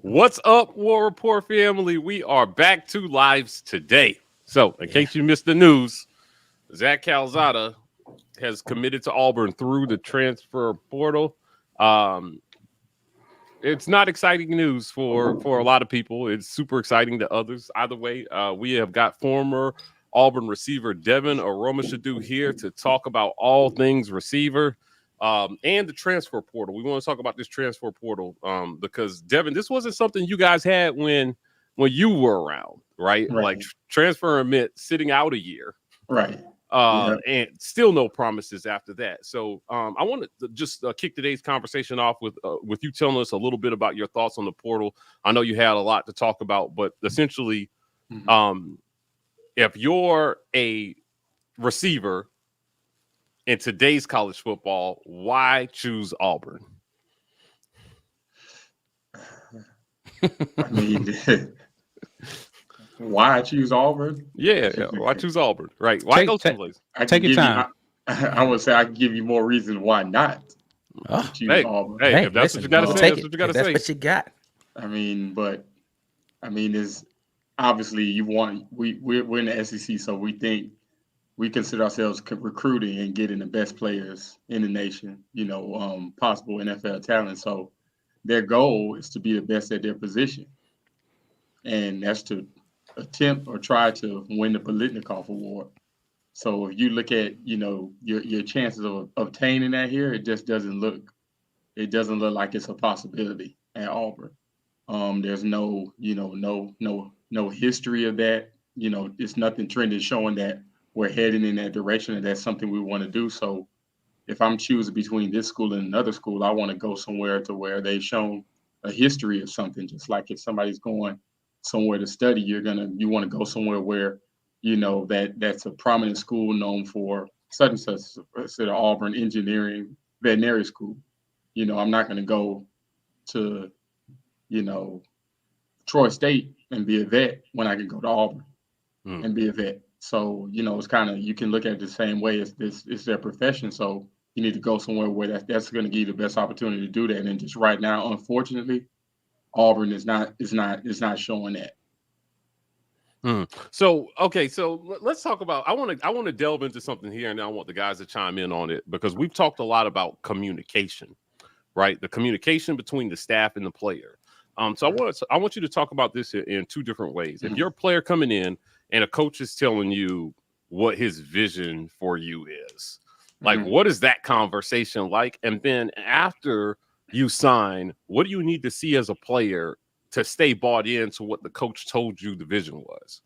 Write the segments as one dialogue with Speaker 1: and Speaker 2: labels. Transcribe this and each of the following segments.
Speaker 1: What's up, War Rapport family? We are back to lives today. So, in case you missed the news, Zach Calzada has committed to Auburn through the transfer portal. Um, it's not exciting news for a lot of people. It's super exciting to others. Either way, we have got former Auburn receiver Devin Aromoshodu here to talk about all things receiver and the transfer portal. We want to talk about this transfer portal because Devin, this wasn't something you guys had when you were around, right?
Speaker 2: Right.
Speaker 1: Like transfer admit sitting out a year.
Speaker 2: Right. Yeah.
Speaker 1: And still no promises after that. So I want to just kick today's conversation off with you telling us a little bit about your thoughts on the portal. I know you had a lot to talk about, but essentially, if you're a receiver in today's college football, why choose Auburn?
Speaker 2: I mean, why I choose Auburn?
Speaker 1: Yeah, why choose Auburn? Right? Why go someplace?
Speaker 3: Take your time.
Speaker 2: I would say I can give you more reasons why not to choose Auburn.
Speaker 1: Hey, if that's what you got to say, that's what you got to say.
Speaker 3: That's what you got.
Speaker 2: Is obviously you want we're in the SEC, so we consider ourselves recruiting and getting the best players in the nation. Possible NFL talent. So their goal is to be the best at their position, and that's to attempt or try to win the Bolitnikoff Award. So if you look at your chances of obtaining that here, it just doesn't look like it's a possibility at Auburn. There's no history of that. It's nothing trending showing that we're heading in that direction and that's something we want to do. So if I'm choosing between this school and another school, I want to go somewhere to where they've shown a history of something. Just like if somebody's going somewhere to study, you want to go somewhere where that's a prominent school known for such and such, instead of Auburn Engineering Veterinary School. I'm not going to go to Troy State and be a vet when I can go to Auburn and be a vet. So it's kind of, you can look at it the same way as it's their profession. So you need to go somewhere where that's going to give you the best opportunity to do that. And just right now, unfortunately, Auburn is not showing that.
Speaker 1: So let's talk about. I want to delve into something here, and I want the guys to chime in on it because we've talked a lot about communication, right? The communication between the staff and the player. So I want you to talk about this in two different ways. If you're a player coming in and a coach is telling you what his vision for you is, like what is that conversation like? And then after you sign, what do you need to see as a player to stay bought into what the coach told you the vision was?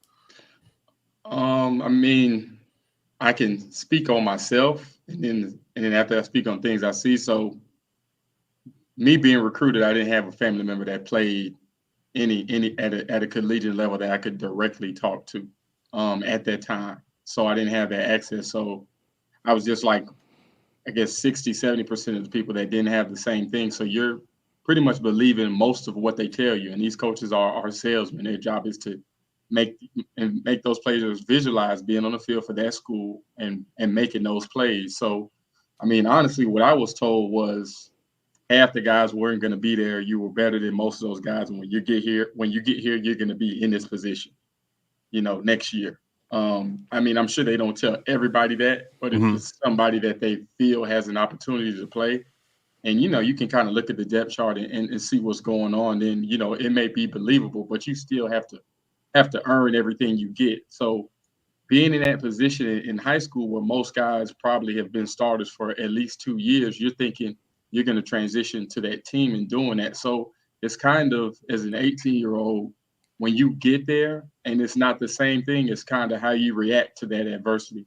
Speaker 2: I can speak on myself, and then after I speak on things I see. So me being recruited, I didn't have a family member that played any at a collegiate level that I could directly talk to at that time. So I didn't have that access. So I was just like, I guess 60-70% of the people that didn't have the same thing. So you're pretty much believing most of what they tell you. And these coaches are salesmen. Their job is to make those players visualize being on the field for that school and making those plays. So, honestly, what I was told was half the guys weren't going to be there. You were better than most of those guys. And when you get here, you're going to be in this position, next year. I'm sure they don't tell everybody that, but if it's somebody that they feel has an opportunity to play, and you can kind of look at the depth chart and see what's going on, then it may be believable, but you still have to earn everything you get. So being in that position in high school where most guys probably have been starters for at least 2 years, you're thinking you're going to transition to that team and doing that. So it's kind of, as an 18-year-old, when you get there and it's not the same thing, it's kind of how you react to that adversity.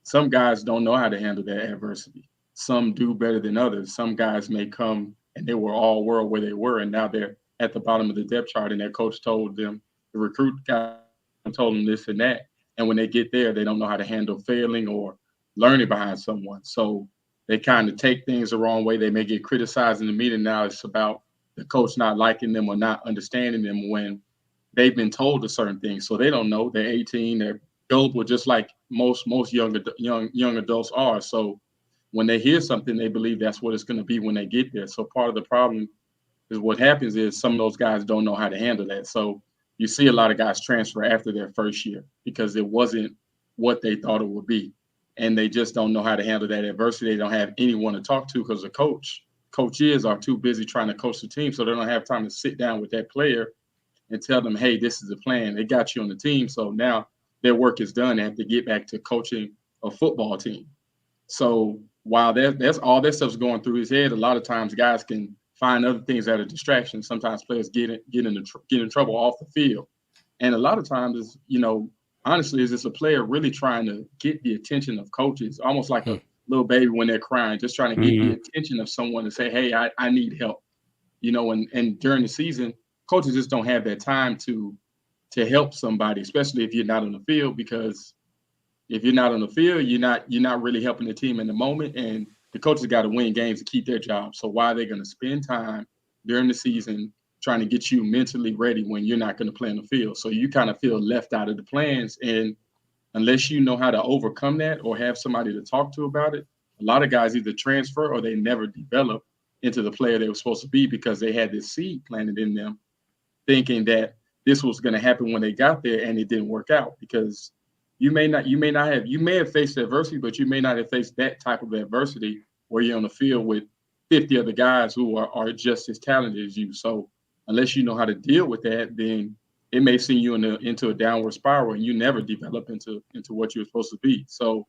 Speaker 2: Some guys don't know how to handle that adversity. Some do better than others. Some guys may come and they were all world where they were, and now they're at the bottom of the depth chart, and their coach told them, the recruit guy told them this and that. And when they get there, they don't know how to handle failing or learning behind someone. So they kind of take things the wrong way. They may get criticized in the meeting. Now it's about the coach not liking them or not understanding them when they've been told a certain thing. So they don't know. They're 18. They're gullible, just like most young adults are. So when they hear something, they believe that's what it's going to be when they get there. So part of the problem Because what happens is some of those guys don't know how to handle that. So you see a lot of guys transfer after their first year because it wasn't what they thought it would be. And they just don't know how to handle that adversity. They don't have anyone to talk to because the coaches are too busy trying to coach the team. So they don't have time to sit down with that player and tell them, hey, this is the plan. They got you on the team. So now their work is done. They have to get back to coaching a football team. So while that's all that stuff's going through his head, a lot of times guys can find other things that are distractions. Sometimes players get in trouble off the field. And a lot of times is, honestly, is just a player really trying to get the attention of coaches, almost like a little baby when they're crying, just trying to get the attention of someone to say, hey, I need help. And during the season, coaches just don't have that time to help somebody, especially if you're not on the field, because if you're not on the field, you're not really helping the team in the moment, and the coaches got to win games to keep their job. So why are they going to spend time during the season trying to get you mentally ready when you're not going to play on the field? So you kind of feel left out of the plans, and unless you know how to overcome that or have somebody to talk to about it, a lot of guys either transfer or they never develop into the player they were supposed to be because they had this seed planted in them, thinking that this was going to happen when they got there, and it didn't work out because you may have faced adversity, but you may not have faced that type of adversity where you're on the field with 50 other guys who are just as talented as you. So unless you know how to deal with that, then it may send you into a downward spiral and you never develop into what you're supposed to be. So,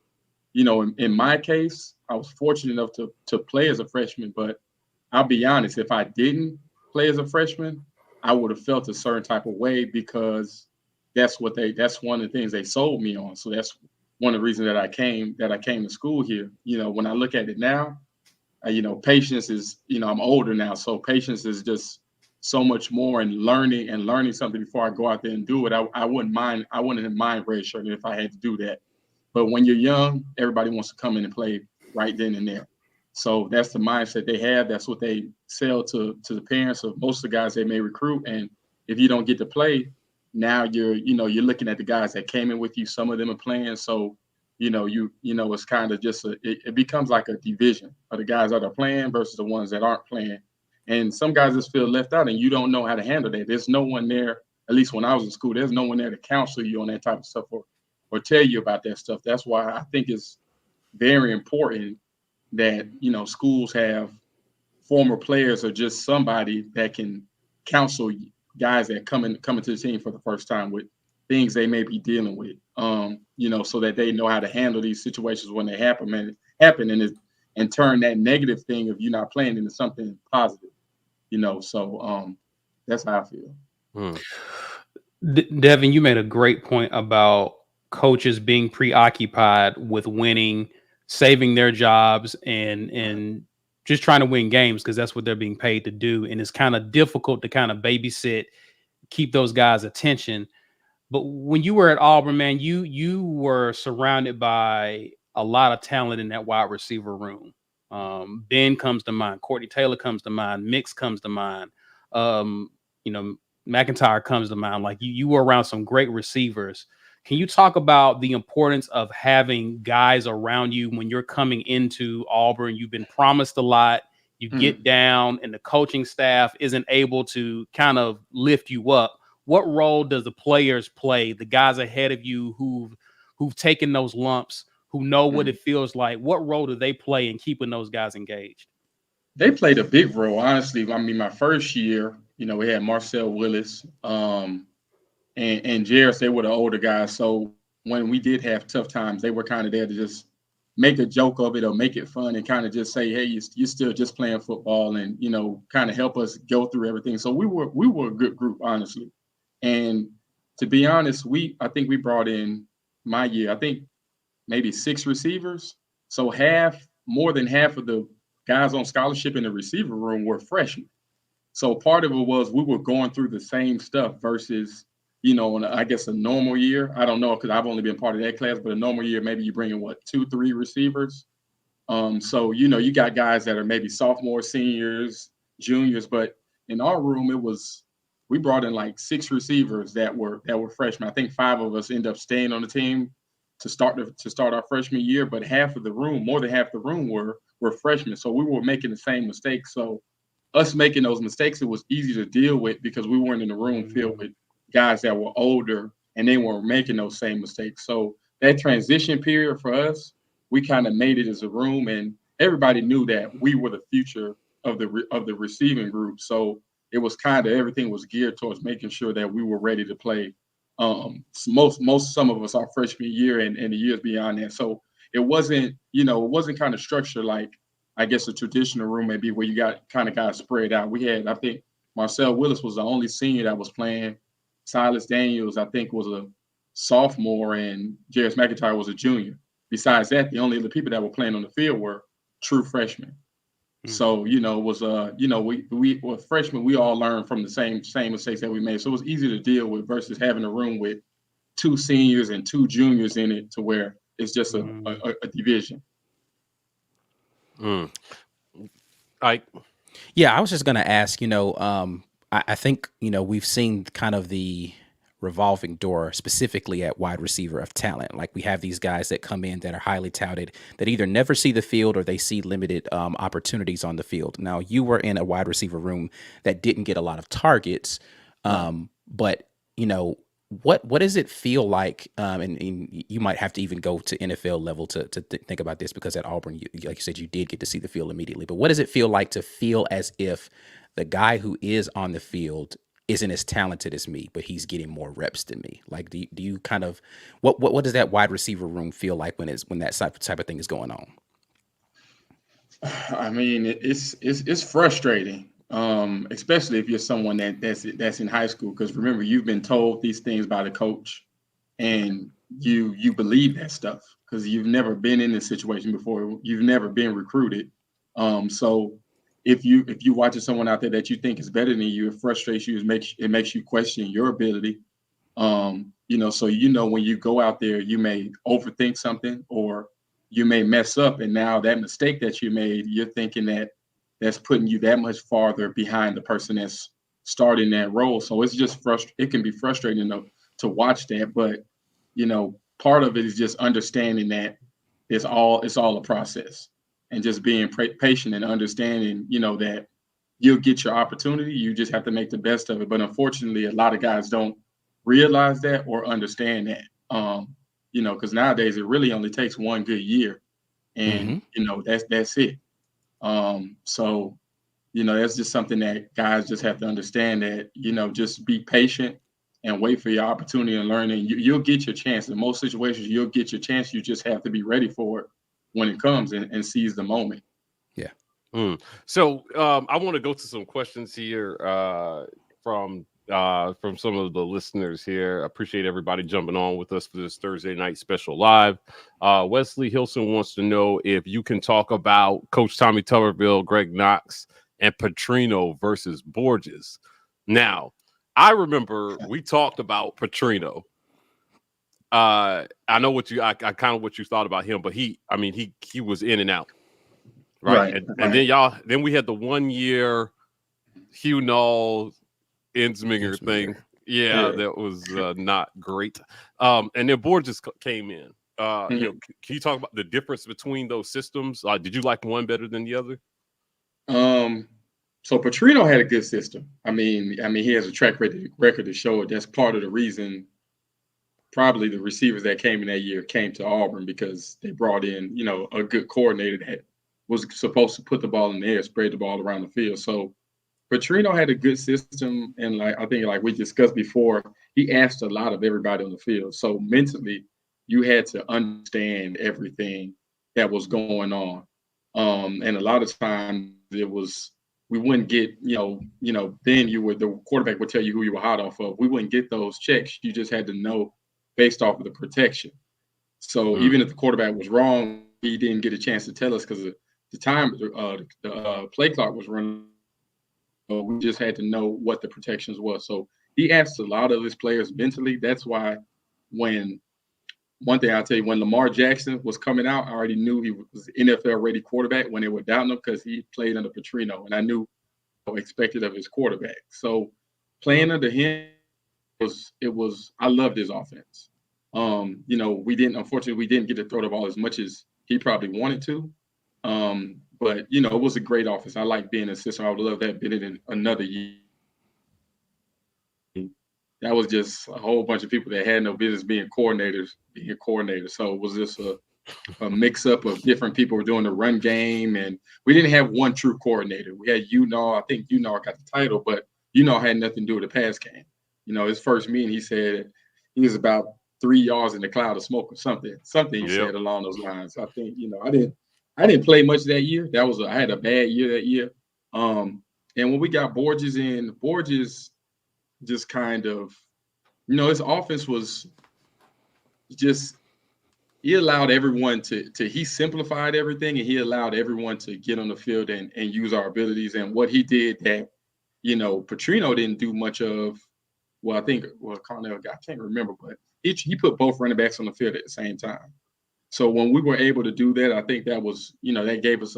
Speaker 2: in my case, I was fortunate enough to play as a freshman, but I'll be honest, if I didn't play as a freshman, I would have felt a certain type of way because that's one of the things they sold me on. So that's one of the reasons that I came to school here. When I look at it now, patience is, I'm older now, so patience is just so much more, and learning something before I go out there and do it. I wouldn't mind redshirting if I had to do that. But when you're young, everybody wants to come in and play right then and there. So that's the mindset they have. That's what they sell to the parents of most of the guys they may recruit. And if you don't get to play, now you're looking at the guys that came in with you. Some of them are playing. So, it's kind of just it becomes like a division of the guys that are playing versus the ones that aren't playing. And some guys just feel left out and you don't know how to handle that. There's no one there, at least when I was in school, there's no one there to counsel you on that type of stuff or tell you about that stuff. That's why I think it's very important that, schools have former players or just somebody that can counsel guys that come into the team for the first time with things they may be dealing with, so that they know how to handle these situations when they happen and turn that negative thing of you not playing into something positive, so that's how I feel.
Speaker 3: Devin, you made a great point about coaches being preoccupied with winning, saving their jobs, and just trying to win games because that's what they're being paid to do. And it's kind of difficult to kind of babysit, keep those guys' attention. But when you were at Auburn, man, you were surrounded by a lot of talent in that wide receiver room. Ben comes to mind, Courtney Taylor comes to mind, Mix comes to mind, McIntyre comes to mind. Like you were around some great receivers. Can you talk about the importance of having guys around you when you're coming into Auburn? You've been promised a lot. You get down and the coaching staff isn't able to kind of lift you up. What role does the players play, the guys ahead of you who've taken those lumps, who know what it feels like? What role do they play in keeping those guys engaged?
Speaker 2: They played a big role, honestly. I mean, my first year, we had Marcel Willis and Jairus. They were the older guys. So when we did have tough times, they were kind of there to just make a joke of it or make it fun and kind of just say, hey, you're still just playing football and, kind of help us go through everything. So we were a good group, honestly. And to be honest, I think we brought in my year, I think maybe 6 receivers. So more than half of the guys on scholarship in the receiver room were freshmen. So part of it was we were going through the same stuff versus, I guess a normal year. I don't know because I've only been part of that class, but a normal year, maybe you bring in 2-3 receivers. So, you got guys that are maybe sophomores, seniors, juniors, but in our room, we brought in like 6 receivers that were freshmen. I think 5 of us ended up staying on the team to start our freshman year, but more than half the room were freshmen. So we were making the same mistakes. So us making those mistakes, it was easy to deal with because we weren't in the room filled with guys that were older and they weren't making those same mistakes. So that transition period for us, we kind of made it as a room, and everybody knew that we were the future of the receiving group. So it was kind of everything was geared towards making sure that we were ready to play. Some of us our freshman year and the years beyond that. So it wasn't kind of structured like I guess a traditional room may be where you got kind of guys spread out. We had, I think, Marcel Willis was the only senior that was playing. Silas Daniels, I think, was a sophomore, and Jarris McIntyre was a junior. Besides that, the only other people that were playing on the field were true freshmen. Mm-hmm. So, it was we were freshmen, we all learned from the same mistakes that we made. So it was easy to deal with versus having a room with 2 seniors and 2 juniors in it to where it's just a division.
Speaker 4: Yeah, I was just going to ask, I think, we've seen kind of the revolving door specifically at wide receiver of talent. Like we have these guys that come in that are highly touted that either never see the field or they see limited opportunities on the field. Now you were in a wide receiver room that didn't get a lot of targets. But what does it feel like? And you might have to even go to NFL level to think about this, because at Auburn, like you said, you did get to see the field immediately. But what does it feel like to feel as if the guy who is on the field isn't as talented as me, but he's getting more reps than me? Like, do you kind of what does that wide receiver room feel like when that type of thing is going on?
Speaker 2: I mean, it's frustrating. Especially if you're someone that's in high school, because remember, you've been told these things by the coach, and you believe that stuff because you've never been in this situation before. You've never been recruited. So if you watching someone out there that you think is better than you, it frustrates you. It makes you question your ability. So when you go out there, you may overthink something or you may mess up, and now that mistake that you made, you're thinking that's putting you that much farther behind the person that's starting that role. So it's just it can be frustrating to watch that. But, part of it is just understanding that it's all a process, and just being patient and understanding, that you'll get your opportunity. You just have to make the best of it. But unfortunately, a lot of guys don't realize that or understand that, because nowadays it really only takes one good year, and, that's it. So, that's just something that guys just have to understand, that, just be patient and wait for your opportunity and learn, and you'll get your chance. In most situations, you'll get your chance. You just have to be ready for it when it comes and seize the moment.
Speaker 4: Yeah.
Speaker 1: So I want to go to some questions here from some of the listeners here. I appreciate everybody jumping on with us for this Thursday night special live. Wesley Hilson wants to know if you can talk about Coach Tommy Tuberville, Greg Knox, and Petrino versus Borges. Now, I remember we talked about Petrino. I know I kind of what you thought about him, but he was in and out. Right. And then we had the 1 year Hugh Null Ensminger thing. Yeah, that was not great. And then Borges came in. Can you talk about the difference between those systems? Did you like one better than the other?
Speaker 2: So Petrino had a good system. I mean, he has a track record to show it. That's part of the reason probably the receivers that came in that year came to Auburn, because they brought in, a good coordinator that was supposed to put the ball in the air, spread the ball around the field. So Petrino had a good system, and I think we discussed before, he asked a lot of everybody on the field. So mentally, you had to understand everything that was going on. And a lot of times we wouldn't get, then the quarterback would tell you who you were hot off of. We wouldn't get those checks. You just had to know based off of the protection. So even if the quarterback was wrong, he didn't get a chance to tell us because the time the play clock was running. We just had to know what the protections was. So he asked a lot of his players mentally. That's why one thing I'll tell you, when Lamar Jackson was coming out, I already knew he was an NFL-ready quarterback when they were doubting him, because he played under Petrino, and I knew what expected of his quarterback. So playing under him I loved his offense. Unfortunately, we didn't get to throw the ball as much as he probably wanted to. But you know, it was a great offense. I like being an assistant. I would love to have been in another year. That was just a whole bunch of people that had no business being coordinators. So it was just a mix up of different people were doing the run game, and we didn't have one true coordinator. We had I think got the title, but had nothing to do with the pass game. You know, his first meeting, he said he was about 3 yards in the cloud of smoke or something he said along those lines. I think, I didn't play much that year. I had a bad year that year. And when we got Borges in, Borges just kind of, his offense was just, he allowed everyone he simplified everything, and he allowed everyone to get on the field and use our abilities. And what he did that, Petrino didn't do much of. Well, Cornell, I can't remember, but he put both running backs on the field at the same time. So when we were able to do that, I think that was, that gave us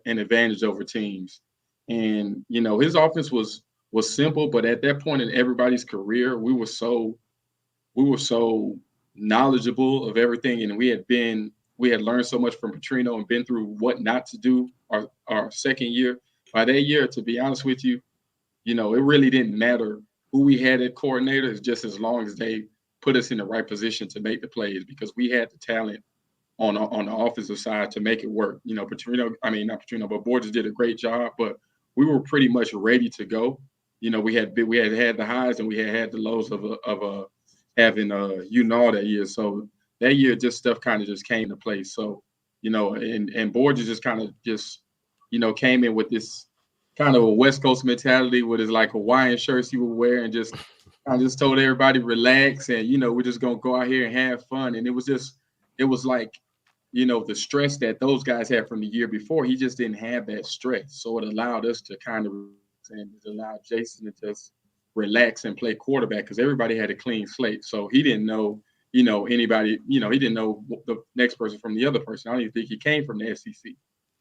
Speaker 2: an advantage over teams. And, his offense was simple, but at that point in everybody's career, we were so knowledgeable of everything, and we had learned so much from Petrino and been through what not to do our second year. By that year, to be honest with you, it really didn't matter who we had at coordinators, just as long as they put us in the right position to make the plays, because we had the talent on the offensive side to make it work. Not Petrino, but Borges did a great job, but we were pretty much ready to go. We had the highs and we had the lows of having that year. So that year, just stuff kind of just came into place. So, and Borges just kind of came in with this kind of a West Coast mentality with his like Hawaiian shirts he would wear, and just told everybody relax, and we're just gonna go out here and have fun. And it was like, the stress that those guys had from the year before, he just didn't have that stress. So it allowed us to kind of, and it allowed Jason to just relax and play quarterback, because everybody had a clean slate. So he didn't know, anybody, he didn't know the next person from the other person. I don't even think he came from the SEC.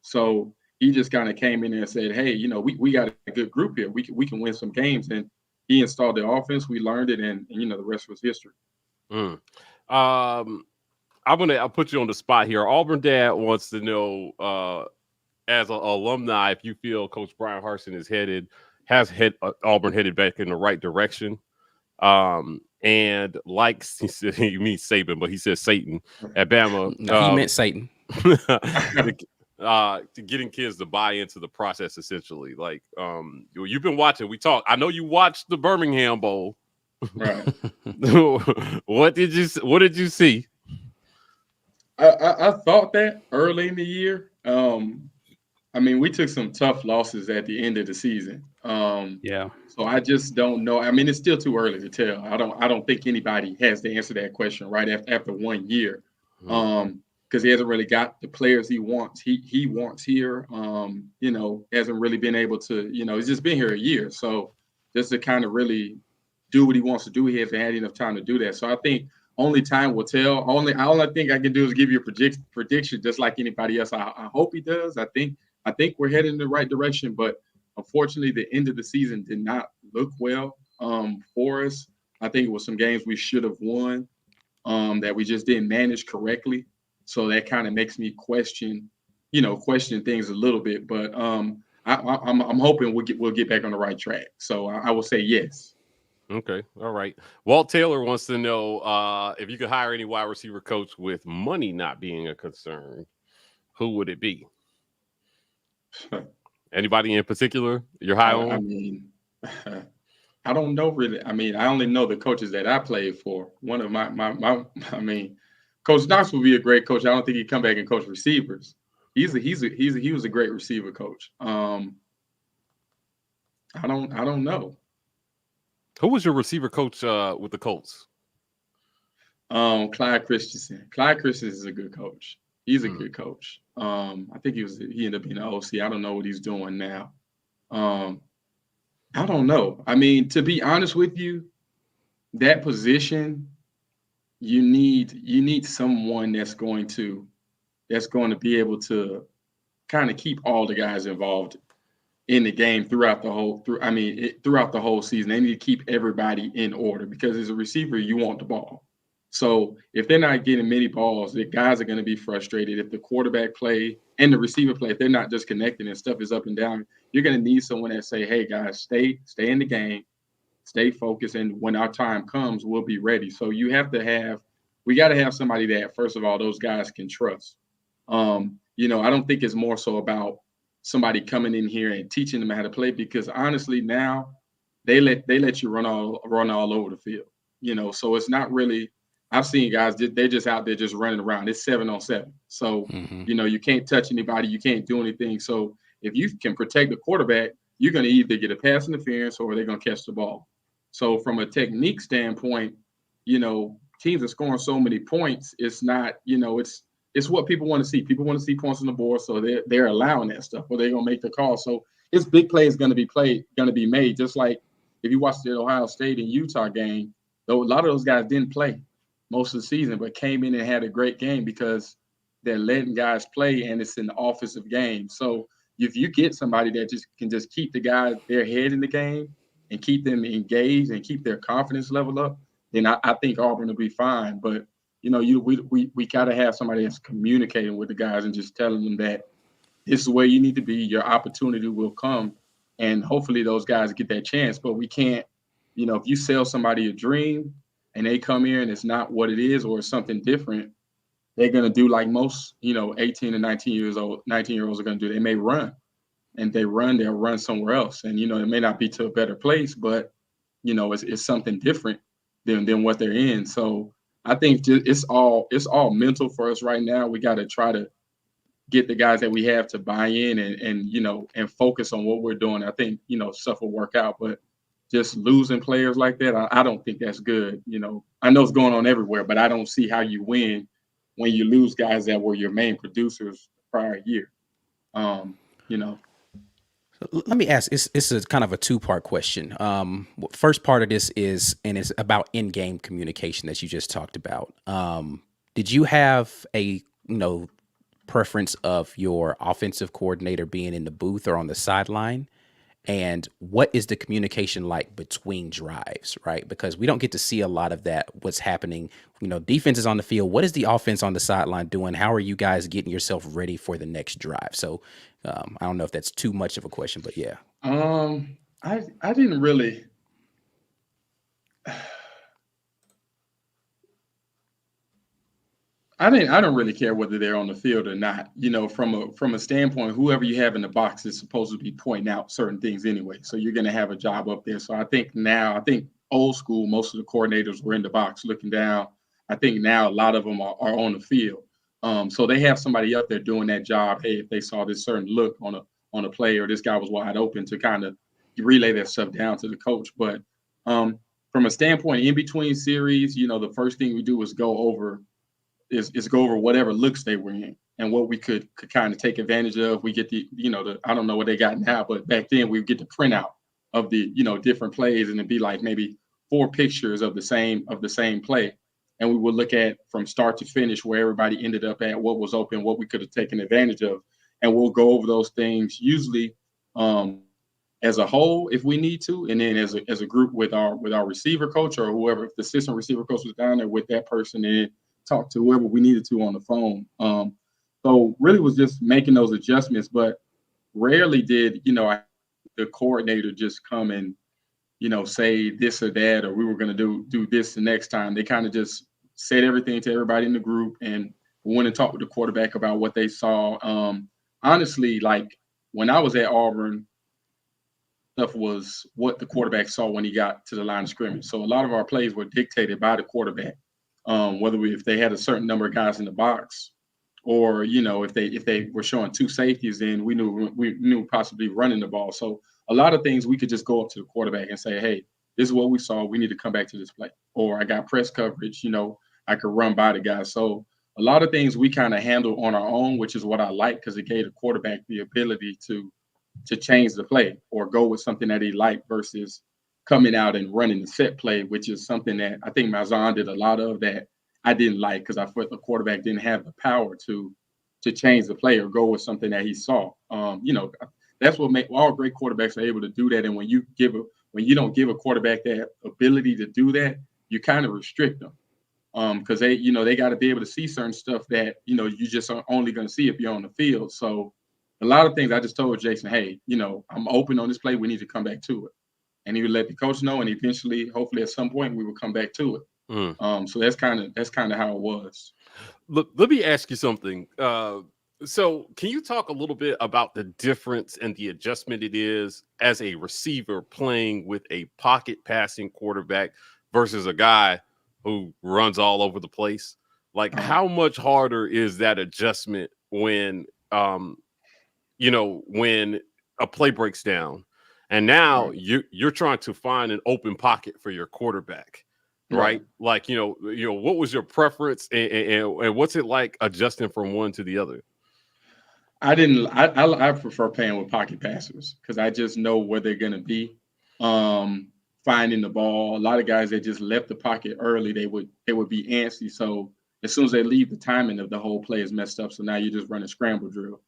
Speaker 2: So he just kind of came in there and said, hey, we got a good group here. We can win some games. And he installed the offense. We learned it, and the rest was history.
Speaker 1: I'll put you on the spot here. Auburn Dad wants to know, as an alumni, if you feel Coach Brian Harsin has Auburn headed back in the right direction. And like he said, he means Saban, but he says Satan at Bama.
Speaker 4: No, he meant Satan.
Speaker 1: To getting kids to buy into the process, essentially. Like, you've been watching. I know you watched the Birmingham Bowl.
Speaker 2: Right.
Speaker 1: What did you see?
Speaker 2: I thought that early in the year. We took some tough losses at the end of the season. So I just don't know. It's still too early to tell. I don't think anybody has to answer that question right after 1 year. Because he hasn't really got the players he wants. He wants here. Hasn't really been able to. He's just been here a year. So just to kind of really do what he wants to do, he hasn't had enough time to do that. So I think only time will tell. Only thing I can do is give you a prediction, just like anybody else. I hope he does. I think we're heading in the right direction, but unfortunately, the end of the season did not look well for us. I think it was some games we should have won that we just didn't manage correctly. So that kind of makes me question things a little bit. But I'm hoping we'll get back on the right track. So I will say yes.
Speaker 1: Okay, all right. Walt Taylor wants to know if you could hire any wide receiver coach with money not being a concern, who would it be? Anybody in particular you're high on?
Speaker 2: I don't know really. I only know the coaches that I played for. One of Coach Knox would be a great coach. I don't think he'd come back and coach receivers. He was a great receiver coach. I don't know.
Speaker 1: Who was your receiver coach with the Colts?
Speaker 2: Clyde Christensen. Clyde Christensen is a good coach. He's a good coach. I think he ended up being an OC. I don't know what he's doing now. I don't know. To be honest with you, that position, you need someone that's going to be able to kind of keep all the guys involved in the game throughout the whole season. They need to keep everybody in order, because as a receiver, you want the ball. So if they're not getting many balls, the guys are going to be frustrated. If the quarterback play and the receiver play, if they're not just connecting and stuff is up and down, you're going to need someone that say, hey, guys, stay in the game, stay focused, and when our time comes, we'll be ready. So we got to have somebody that, first of all, those guys can trust. I don't think it's more so about somebody coming in here and teaching them how to play, because honestly now they let you run all over the field. So it's not really. I've seen guys, they're just out there just running around. It's 7-on-7. So, you can't touch anybody. You can't do anything. So if you can protect the quarterback, you're going to either get a pass interference or they're going to catch the ball. So from a technique standpoint, teams are scoring so many points. It's not, it's what people want to see. People want to see points on the board. So they're allowing that stuff, or they're going to make the call. So it's big plays going to be made. Just like if you watch the Ohio State and Utah game, though, a lot of those guys didn't play most of the season, but came in and had a great game because they're letting guys play, and it's an offensive game. So if you get somebody that can keep the guys, their head in the game, and keep them engaged and keep their confidence level up, then I think Auburn will be fine. But we got to have somebody that's communicating with the guys and just telling them that this is where you need to be. Your opportunity will come, and hopefully those guys get that chance. But we can't, if you sell somebody a dream and they come here and it's not what it is, or it's something different, they're going to do like most, 18 and 19-year-olds are going to do. They may run, and they'll run somewhere else. And, it may not be to a better place, but, it's something different than what they're in. So I think it's all mental for us right now. We got to try to get the guys that we have to buy in and focus on what we're doing. I think, stuff will work out, but just losing players like that, I don't think that's good. I know it's going on everywhere, but I don't see how you win when you lose guys that were your main producers prior year.
Speaker 4: Let me ask, it's a kind of a two-part question. First part of this is about in-game communication that you just talked about. Did you have a, preference of your offensive coordinator being in the booth or on the sideline? And what is the communication like between drives, right? Because we don't get to see a lot of that, what's happening. Defense is on the field. What is the offense on the sideline doing? How are you guys getting yourself ready for the next drive? So I don't know if that's too much of a question, but yeah.
Speaker 2: I didn't really. I don't really care whether they're on the field or not. From a standpoint, whoever you have in the box is supposed to be pointing out certain things anyway. So you're going to have a job up there. So I think old school, most of the coordinators were in the box looking down. I think now a lot of them are on the field. So they have somebody up there doing that job. Hey, if they saw this certain look on a play, or this guy was wide open, to kind of relay that stuff down to the coach. But from a standpoint, in between series, the first thing we do is go over whatever looks they were in and what we could kind of take advantage of. We get the I don't know what they got now, but back then we would get the printout of the different plays, and it'd be like maybe 4 pictures of the same play, and we would look at from start to finish where everybody ended up at, what was open, what we could have taken advantage of, and we'll go over those things usually as a whole if we need to, and then as a group with our receiver coach or whoever, if the assistant receiver coach was down there with that person, and talk to whoever we needed to on the phone. So really was just making those adjustments, but rarely did, the coordinator just come and, say this or that, or we were going to do this the next time. They kind of just said everything to everybody in the group, and we went and talked with the quarterback about what they saw. Honestly, like when I was at Auburn, stuff was what the quarterback saw when he got to the line of scrimmage. So a lot of our plays were dictated by the quarterback. If they had a certain number of guys in the box, or if they were showing 2 safeties, then we knew possibly running the ball. So a lot of things we could just go up to the quarterback and say, hey, this is what we saw. We need to come back to this play. Or I got press coverage. I could run by the guy. So a lot of things we kind of handle on our own, which is what I like, because it gave the quarterback the ability to change the play or go with something that he liked versus coming out and running the set play, which is something that I think Malzahn did a lot of that I didn't like, because I thought the quarterback didn't have the power to change the play or go with something that he saw. That's what makes all great quarterbacks are able to do that. And when you don't give a quarterback that ability to do that, you kind of restrict them. because they got to be able to see certain stuff that you just are only going to see if you're on the field. So a lot of things I just told Jason, hey, I'm open on this play. We need to come back to it, and he would let the coach know, and eventually, hopefully, at some point, we would come back to it. So that's kind of how it was.
Speaker 1: Look, let me ask you something. So can you talk a little bit about the difference and the adjustment it is as a receiver playing with a pocket passing quarterback versus a guy who runs all over the place? Like, how much harder is that adjustment when, when a play breaks down and now you're trying to find an open pocket for your quarterback? Right. Like, what was your preference and what's it like adjusting from one to the other?
Speaker 2: I prefer playing with pocket passers because I just know where they're going to be. Finding the ball. A lot of guys that just left the pocket early, they would be antsy. So as soon as they leave, the timing of the whole play is messed up. So now you're just running scramble drill.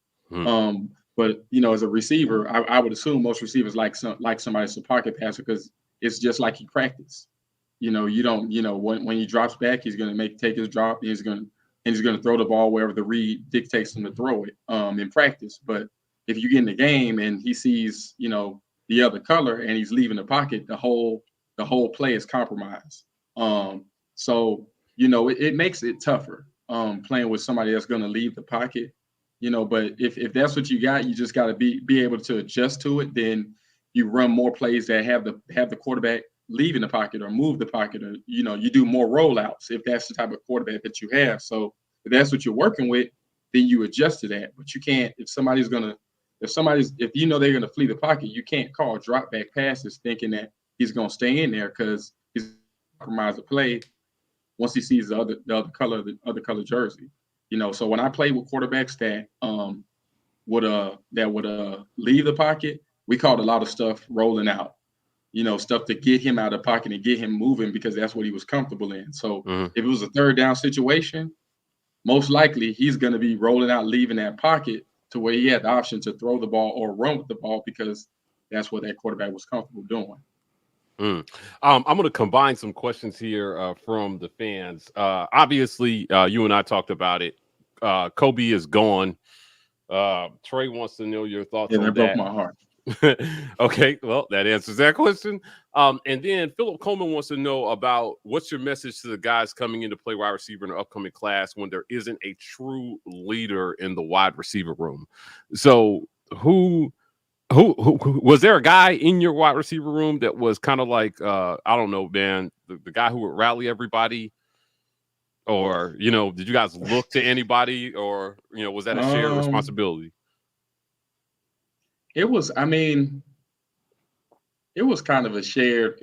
Speaker 2: But as a receiver, I would assume most receivers like somebody that's a pocket passer because it's just like he practiced. You don't, when he drops back, he's going to take his drop. He's going to throw the ball wherever the read dictates him to throw it in practice. But if you get in the game and he sees, the other color and he's leaving the pocket, the whole play is compromised. So it makes it tougher playing with somebody that's going to leave the pocket. But if that's what you got, you just got to be able to adjust to it. Then you run more plays that have the quarterback leaving the pocket or move the pocket, or you do more rollouts if that's the type of quarterback that you have. So if that's what you're working with, then you adjust to that. But you can't if they're gonna flee the pocket, you can't call drop back passes thinking that he's gonna stay in there because he's compromise the play once he sees the other color jersey. So when I play with quarterbacks that would leave the pocket, we called a lot of stuff rolling out. Stuff to get him out of the pocket and get him moving because that's what he was comfortable in. So if it was a third down situation, most likely he's going to be rolling out, leaving that pocket to where he had the option to throw the ball or run with the ball because that's what that quarterback was comfortable doing.
Speaker 1: I'm going to combine some questions here from the fans. Obviously, you and I talked about it. Kobe is gone. Trey wants to know your thoughts on that.
Speaker 2: Broke my heart.
Speaker 1: Okay, well, that answers that question. And then Philip Coleman wants to know about what's your message to the guys coming in to play wide receiver in the upcoming class when there isn't a true leader in the wide receiver room. So who was there a guy in your wide receiver room that was kind of like, I don't know, man, the guy who would rally everybody? Or, did you guys look to anybody or, was that a shared responsibility?
Speaker 2: It was kind of a shared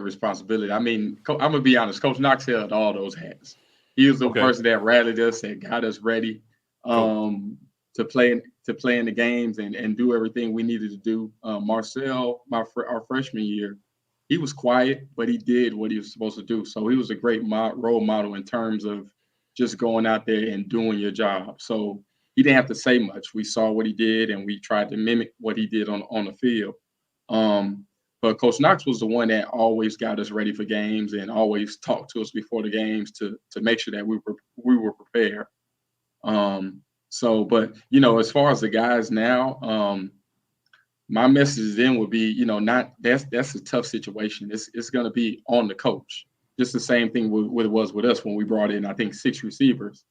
Speaker 2: responsibility. I mean, I'm gonna be honest, Coach Knox held all those hats. He was the person that rallied us, that got us ready to play in the games and do everything we needed to do. Marcel, our freshman year, he was quiet, but he did what he was supposed to do. So he was a great role model in terms of just going out there and doing your job. So he didn't have to say much. We saw what he did, and we tried to mimic what he did on the field. But Coach Knox was the one that always got us ready for games and always talked to us before the games to make sure that we were prepared. But as far as the guys now, my message then would be, that's a tough situation. It's going to be on the coach. Just the same thing what it was with us when we brought in, I think, 6 receivers.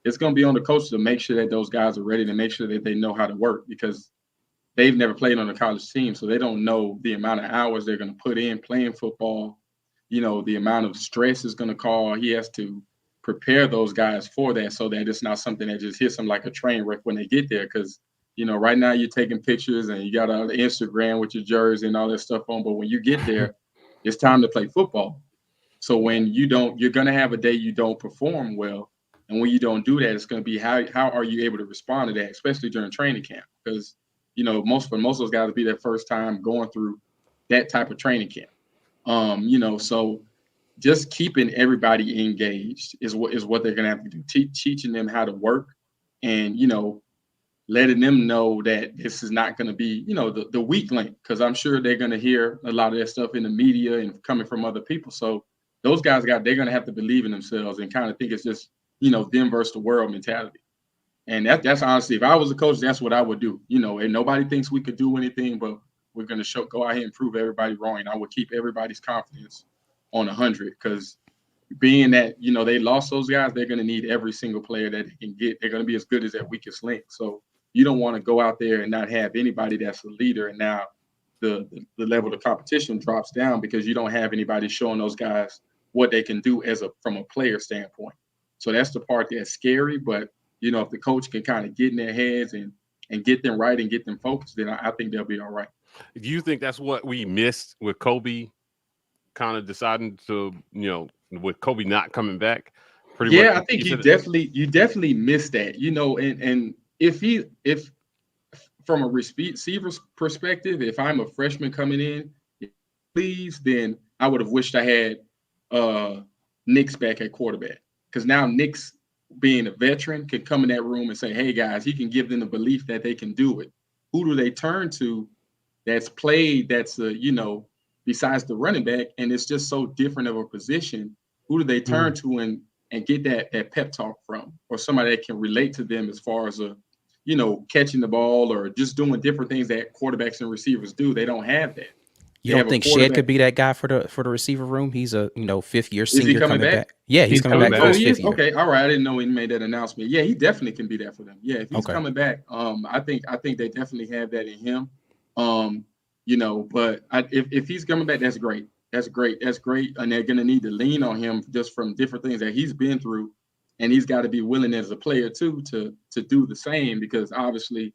Speaker 2: It's going to be on the coach to make sure that those guys are ready, to make sure that they know how to work because they've never played on a college team. So they don't know the amount of hours they're going to put in playing football, the amount of stress is going to cause. He has to prepare those guys for that so that it's not something that just hits them like a train wreck when they get there. Because, right now you're taking pictures and you got on Instagram with your jersey and all that stuff on. But when you get there, it's time to play football. So when you're going to have a day you don't perform well. And when you don't do that, it's going to be how are you able to respond to that, especially during training camp? Because, most of those guys will be their first time going through that type of training camp. So just keeping everybody engaged is what they're going to have to do. Teaching them how to work and, letting them know that this is not going to be, the weak link, because I'm sure they're going to hear a lot of that stuff in the media and coming from other people. So those guys they're going to have to believe in themselves and kind of think it's just, them versus the world mentality. And that's honestly, if I was a coach, that's what I would do. And nobody thinks we could do anything, but we're going to go out here and prove everybody wrong. And I would keep everybody's confidence on 100, because being that, they lost those guys, they're going to need every single player that they can get. They're going to be as good as their weakest link. So you don't want to go out there and not have anybody that's a leader. And now the level of competition drops down because you don't have anybody showing those guys what they can do from a player standpoint. So that's the part that's scary. But, if the coach can kind of get in their heads and get them right and get them focused, then I think they'll be all right.
Speaker 1: Do you think that's what we missed with Kobe kind of deciding to, with Kobe not coming back?
Speaker 2: I think you definitely missed that, and if from a receiver's perspective, if I'm a freshman coming in, please, then I would have wished I had Nick's back at quarterback, because now Nick's, being a veteran, could come in that room and say, hey guys, he can give them the belief that they can do it. Who do they turn to that's played, that's besides the running back, and it's just so different of a position? Who do they turn to and get that pep talk from, or somebody that can relate to them as far as catching the ball or just doing different things that quarterbacks and receivers do? They don't have that.
Speaker 4: You don't think Shed could be that guy for the receiver room? He's a 5th-year senior.
Speaker 2: Is he coming back?
Speaker 4: Yeah, he's coming back for his 5th year.
Speaker 2: Okay, all right. I didn't know he made that announcement. Yeah, he definitely can be that for them. Yeah, if he's coming back, I think they definitely have that in him. But if he's coming back, that's great. That's great. And they're gonna need to lean on him just from different things that he's been through, and he's got to be willing as a player too to do the same, because obviously,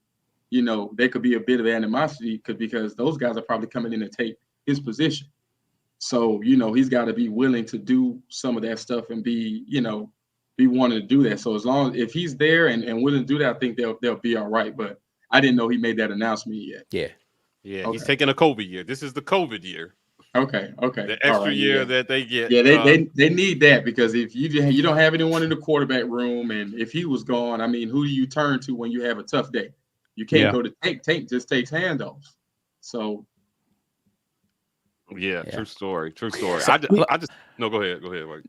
Speaker 2: there could be a bit of animosity because those guys are probably coming in to take his position. So, he's got to be willing to do some of that stuff and be wanting to do that. So if he's there and willing to do that, I think they'll be all right. But I didn't know he made that announcement yet.
Speaker 1: Yeah.
Speaker 2: Okay.
Speaker 1: He's taking a COVID year. This is the COVID year.
Speaker 2: Okay.
Speaker 1: The extra year that they get.
Speaker 2: Yeah, they need that, because if you don't have anyone in the quarterback room, and if he was gone, I mean, who do you turn to when you have a tough day? You can't go to Tank just takes handoffs. So
Speaker 1: yeah, true story.
Speaker 4: So,
Speaker 1: I just no, go ahead. Mike.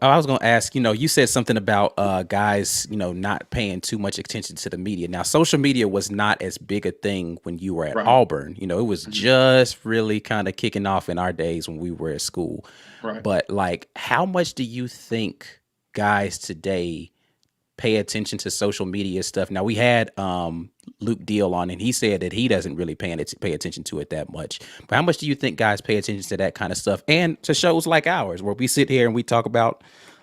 Speaker 4: I was going to ask, you said something about guys, not paying too much attention to the media. Now, social media was not as big a thing when you were at Auburn. It was just really kind of kicking off in our days when we were at school.
Speaker 2: Right.
Speaker 4: But how much do you think guys today pay attention to social media stuff? Now, we had Luke Deal on, and he said that he doesn't really pay attention to it that much. But how much do you think guys pay attention to that kind of stuff, and to shows like ours where we sit here and we talk about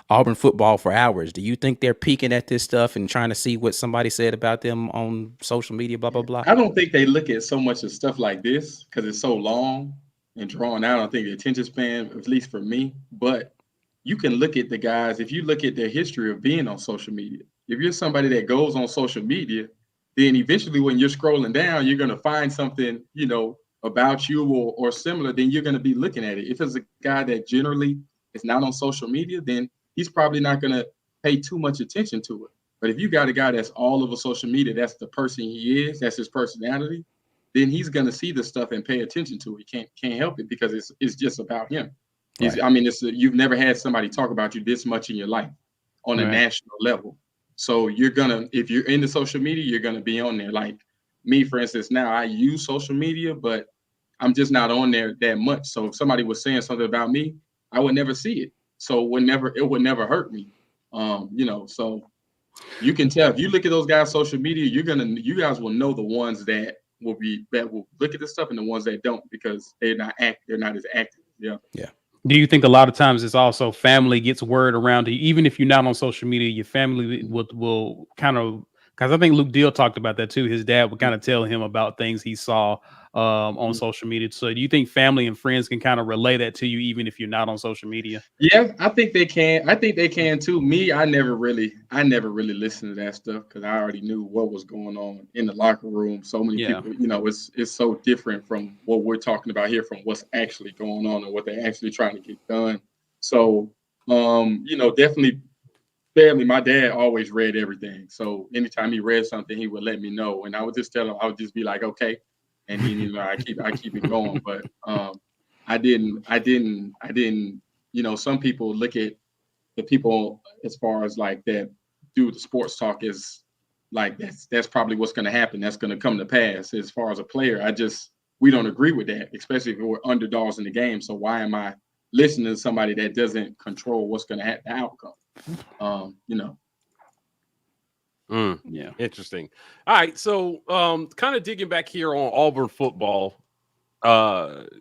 Speaker 4: Auburn football for hours? Do you think they're peeking at this stuff and trying to see what somebody said about them on social media, blah, blah, blah?
Speaker 2: I don't think they look at so much of stuff like this because it's so long and drawn out. I don't think the attention span, at least for me, but you can look at the guys, if you look at their history of being on social media. If you're somebody that goes on social media, then eventually when you're scrolling down, you're going to find something, about you or similar, then you're going to be looking at it. If it's a guy that generally is not on social media, then he's probably not going to pay too much attention to it. But if you got a guy that's all over social media, that's the person he is, that's his personality, then he's going to see the stuff and pay attention to it. He can't help it, because it's just about him. Right. You've never had somebody talk about you this much in your life on a national level. So if you're into social media, you're going to be on there. Like me, for instance, now I use social media, but I'm just not on there that much. So if somebody was saying something about me, I would never see it. So it would never hurt me. So you can tell if you look at those guys' social media, you guys will know the ones that will look at this stuff and the ones that don't, because they're not as active. Yeah.
Speaker 4: Yeah.
Speaker 3: Do you think a lot of times it's also family gets word around to you, even if you're not on social media, your family will kind of, because I think Luke Deal talked about that too. His dad would kind of tell him about things he saw on social media. So do you think family and friends can kind of relay that to you, even if you're not on social media? Yeah,
Speaker 2: I think they can. I think they can too. Me, I never really listened to that stuff because I already knew what was going on in the locker room. So many people, it's so different from what we're talking about here, from what's actually going on and what they're actually trying to get done. So, definitely family. My dad always read everything. So anytime he read something, he would let me know. And I would just tell him, I would just be like, okay. And then, I keep it going. But I didn't some people look at the people as far as like that do the sports talk is like that's probably what's going to happen. That's going to come to pass. As far as a player, we don't agree with that, especially if we're underdogs in the game. So why am I listening to somebody that doesn't control what's going to happen, the outcome?
Speaker 3: Yeah.
Speaker 1: Interesting. All right. So kind of digging back here on Auburn football, it's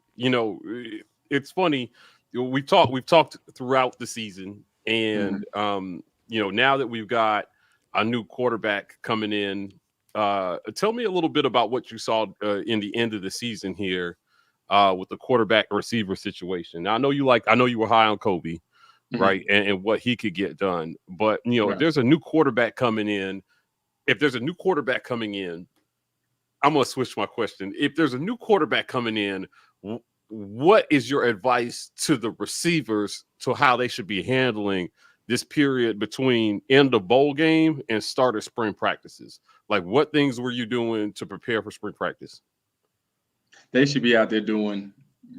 Speaker 1: funny. We've talked throughout the season, and now that we've got a new quarterback coming in, tell me a little bit about what you saw in the end of the season here with the quarterback receiver situation. Now, I know you were high on Kobe, right, and what he could get done. But if there's a new quarterback coming in, I'm going to switch my question. If there's a new quarterback coming in, what is your advice to the receivers to how they should be handling this period between end of bowl game and start of spring practices? Like, what things were you doing to prepare for spring practice?
Speaker 2: They should be out there doing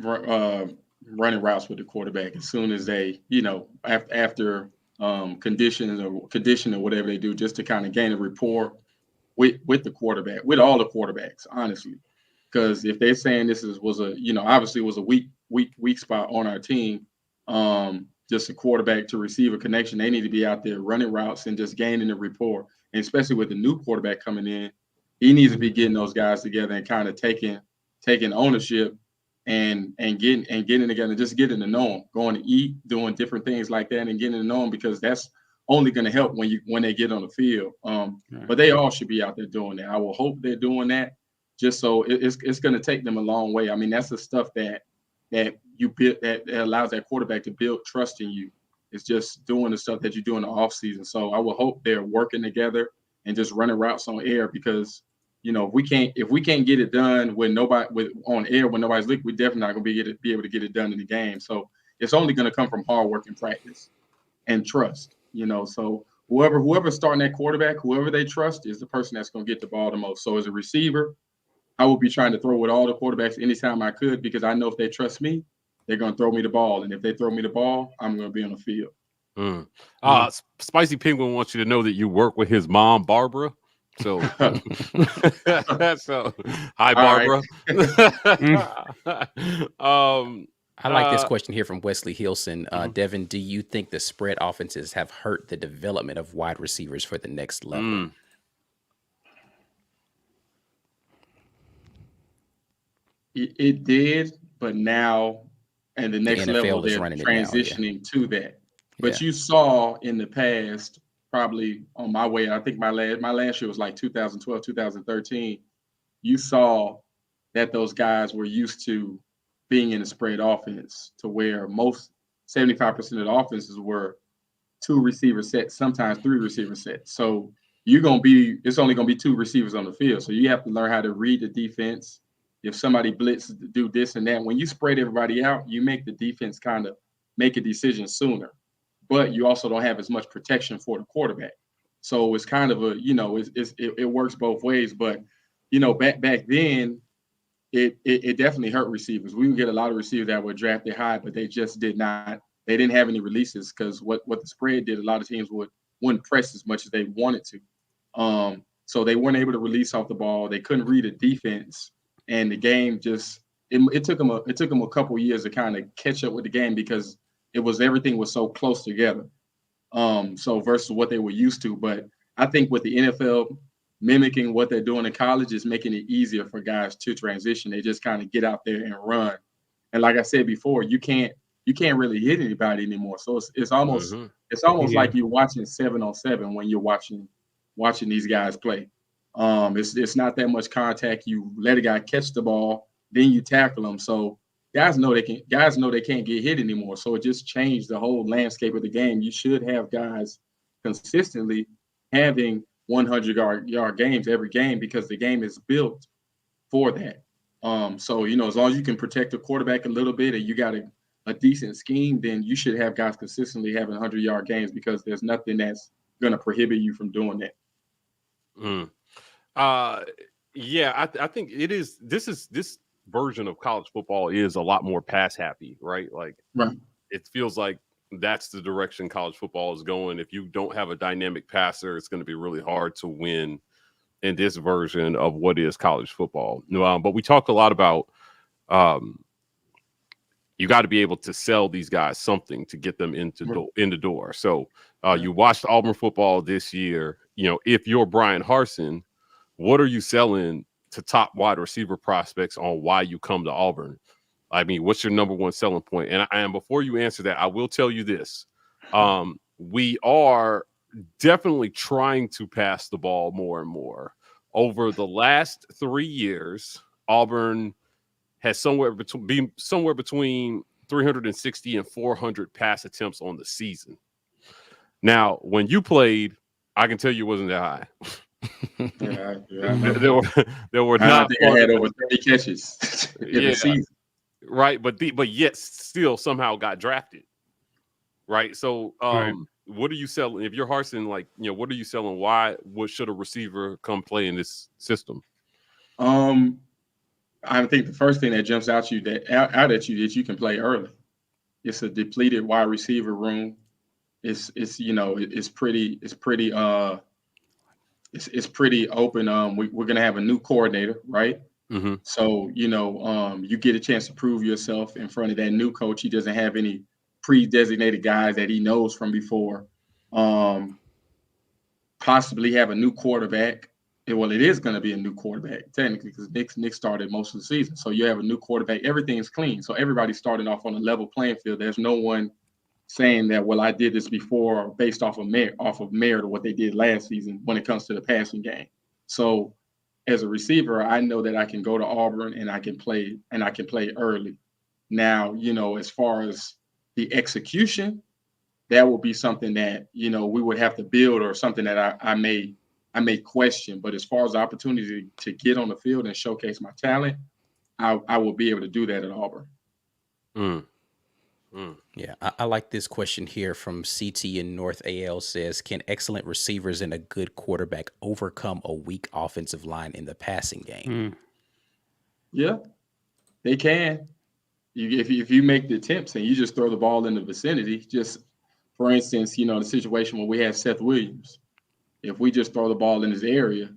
Speaker 2: running routes with the quarterback as soon as they, after condition or whatever they do, just to kind of gain a rapport with the quarterback, with all the quarterbacks, honestly. Because if they're saying this was obviously was a weak spot on our team, just a quarterback to receiver connection, they need to be out there running routes and just gaining the rapport. And especially with the new quarterback coming in, he needs to be getting those guys together and kind of taking ownership and getting together, just getting to know them, going to eat, doing different things like that, and getting to know them, because that's only going to help when they get on the field. But they all should be out there doing that. I will hope they're doing that. Just so it's going to take them a long way. I mean, that's the stuff that you build, that allows that quarterback to build trust in you. It's just doing the stuff that you do in the off season. So I will hope they're working together and just running routes on air, because if we can't get it done on air when nobody's looking, we're definitely not going to be able to get it done in the game. So it's only going to come from hard work and practice and trust. So whoever's starting that quarterback, whoever they trust, is the person that's going to get the ball the most. So as a receiver, I would be trying to throw with all the quarterbacks anytime I could, because I know if they trust me, they're going to throw me the ball. And if they throw me the ball, I'm going to be on the field.
Speaker 1: Spicy Penguin wants you to know that you work with his mom, Barbara. So, hi, Barbara.
Speaker 4: I like this question here from Wesley Hilson. Devin, do you think the spread offenses have hurt the development of wide receivers for the next level?
Speaker 2: It did, but now and the next level, they're transitioning to that. But you saw in the past, probably on my way, I think my last year was like 2012, 2013. You saw that those guys were used to being in a spread offense, to where most 75% of the offenses were 2 receiver sets, sometimes 3 receiver sets. So it's only going to be 2 receivers on the field. So you have to learn how to read the defense. If somebody blitzes, do this and that. When you spread everybody out, you make the defense kind of make a decision sooner, but you also don't have as much protection for the quarterback. So it's kind of it works both ways. But back then, it definitely hurt receivers. We would get a lot of receivers that were drafted high, but they just didn't have any releases, because what the spread did, a lot of teams wouldn't press as much as they wanted to. So they weren't able to release off the ball. They couldn't read a defense. And the game it took them a couple of years to kind of catch up with the game, because everything was so close together. So versus what they were used to. But I think with the NFL mimicking what they're doing in college is making it easier for guys to transition. They just kind of get out there and run. And like I said before, you can't really hit anybody anymore. So it's almost like you're watching 7-on-7 when you're watching these guys play. It's not that much contact. You let a guy catch the ball, then you tackle them. So guys know they can't get hit anymore. So it just changed the whole landscape of the game. You should have guys consistently having 100-yard games every game, because the game is built for that. So as long as you can protect the quarterback a little bit and you got a decent scheme, then you should have guys consistently having 100-yard games, because there's nothing that's going to prohibit you from doing that.
Speaker 1: I think it is. This version of college football is a lot more pass happy, right? Like,
Speaker 2: right.
Speaker 1: it feels like that's the direction college football is going. If you don't have a dynamic passer, it's going to be really hard to win in this version of what is college football. But we talked a lot about you got to be able to sell these guys something to get them in the door. So you watched Auburn football this year. If you're Brian Harsin, what are you selling to top wide receiver prospects on why you come to Auburn? I mean, what's your number one selling point? And before you answer that, I will tell you this. We are definitely trying to pass the ball more and more. Over the last 3 years, Auburn has somewhere between 360 and 400 pass attempts on the season. Now, when you played, I can tell you it wasn't that high. There were not.
Speaker 2: I think I had over 30 catches in the season.
Speaker 1: Right, but yet still somehow got drafted. Right. So what are you selling? If you're Harsin, what are you selling? What should a receiver come play in this system?
Speaker 2: I think the first thing that jumps out at you that you can play early. It's a depleted wide receiver room. It's pretty open. We're gonna have a new coordinator, right?
Speaker 1: Mm-hmm.
Speaker 2: So you get a chance to prove yourself in front of that new coach. He doesn't have any pre-designated guys that he knows from before. Possibly have a new quarterback. Well, it is going to be a new quarterback technically because Nick started most of the season. So you have a new quarterback. Everything is clean. So everybody's starting off on a level playing field. There's no one saying that, well, I did this before based off of merit or what they did last season when it comes to the passing game. So as a receiver, I know that I can go to Auburn and I can play early. Now, as far as the execution, that will be something that, we would have to build or something that I may question. But as far as the opportunity to get on the field and showcase my talent, I will be able to do that at Auburn.
Speaker 4: Yeah, I like this question here from CT in North AL says, can excellent receivers and a good quarterback overcome a weak offensive line in the passing game?
Speaker 2: Yeah, they can. If you make the attempts and you just throw the ball in the vicinity, just for instance, the situation where we had Seth Williams, if we just throw the ball in his area,